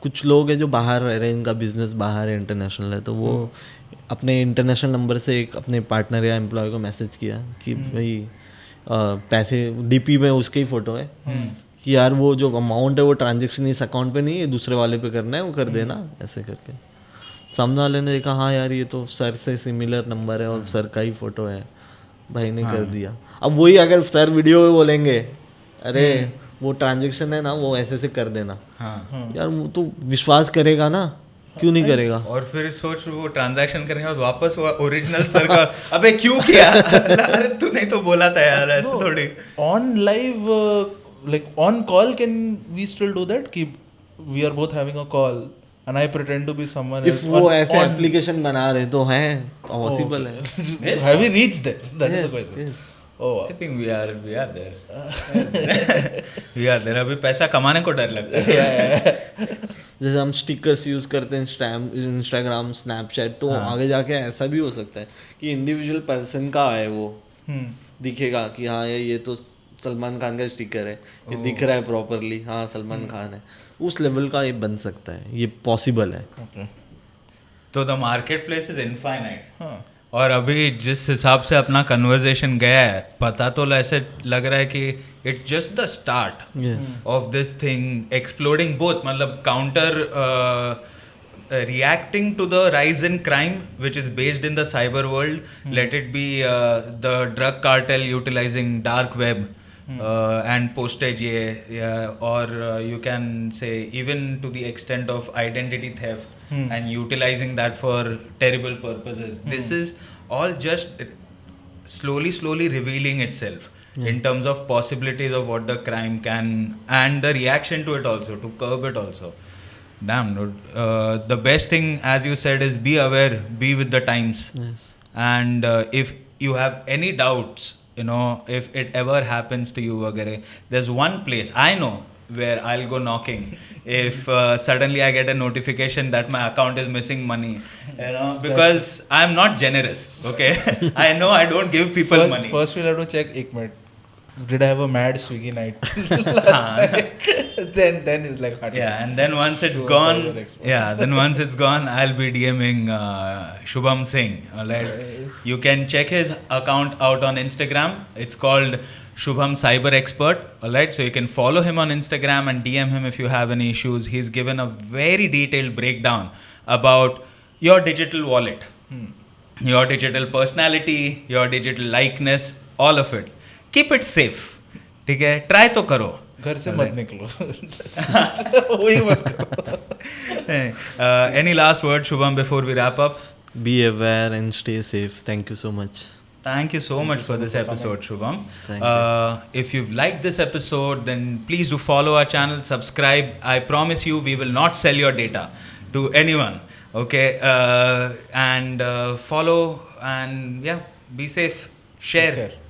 कुछ लोग हैं जो बाहर रह रहे हैं, इनका बिजनेस बाहर है, इंटरनेशनल है, तो वो अपने इंटरनेशनल नंबर से एक अपने पार्टनर या एम्प्लॉय को मैसेज किया कि भाई पैसे डीपी में उसके ही फ़ोटो है कि यार वो जो अमाउंट है वो ट्रांजेक्शन इस अकाउंट पे नहीं है, दूसरे वाले पे करना है, वो कर देना, ऐसे करके। सामने वाले ने देखा हाँ यार ये तो सर से सिमिलर नंबर है और सर का ही फ़ोटो है, भाई ने कर दिया। अब वही अगर सर वीडियो में बोलेंगे अरे वो ट्रांजेक्शन है ना वो ऐसे से कर देना, हाँ. यार वो तो विश्वास करेगा ना, क्यों नहीं करेगा? और फिर सोच वो ट्रांजैक्शन करेंगे और वापस वो ओरिजिनल सर का अबे क्यों किया? अरे तूने तो बोला था यार, ऐसे थोड़ी। On live like on call can we still do that कि we are both having a call and I pretend to be someone if else वो ऐसे एप्लीकेशन बना रहे तो है पॉसिबल है। have we reached there? That is the Yes, question. yes. Oh wow. I think we are there. We are there. अभी पैसा कमाने को डर लगता है। जैसे हम स्टिकर्स यूज़ करते हैं इंस्टाग्राम, स्नैपचैट, तो आगे जाके ऐसा भी हो सकता है कि इंडिविजुअल पर्सन का है वो दिखेगा कि हाँ ये तो सलमान खान का स्टिकर है, ये दिख रहा है प्रॉपरली, हाँ सलमान खान है, उस लेवल का ये बन सकता है, ये पॉसिबल है। Okay. तो the market place is infinite. हाँ. और अभी जिस हिसाब से अपना कन्वर्जेशन गया है, पता तो ऐसे लग रहा है कि it's just the start Yes. Of this thing exploding both, मतलब counter reacting to the rise in crime which is based in the cyber world, let it be the drug cartel utilizing dark web and postage, or you can say even to the extent of identity theft and utilizing that for terrible purposes. This is all just slowly revealing itself in terms of possibilities of what the crime can, and the reaction to it also, to curb it also. Damn, dude. The best thing, as you said, is be aware, be with the times. Yes. And if you have any doubts, you know, if it ever happens to you, vagare, there's one place I know where I'll go knocking if suddenly I get a notification that my account is missing money, you know, because I'm not generous, okay? I know I don't give people money. First we'll have to check, एक minute, did I have a mad Swiggy night last night? then it's like hard. Yeah, and then once it's To a gone, cyber expert. then once it's gone, I'll be DMing Shubham Singh. Alright, you can check his account out on Instagram. It's called Shubham Cyber Expert. Alright, so you can follow him on Instagram and DM him if you have any issues. He's given a very detailed breakdown about your digital wallet, your digital personality, your digital likeness, all of it. Keep it safe. ठीक है, try तो करो, घर से मत निकलो, वही मत करो। Any last word, Shubham, before we wrap up? Be aware and stay safe. Thank you so much. Thank you so much for this episode, Shubham. Thank If you've liked this episode, then please do follow our channel, subscribe. I promise you, we will not sell your data to anyone. Okay, and follow, and yeah, be safe. Share. Take care.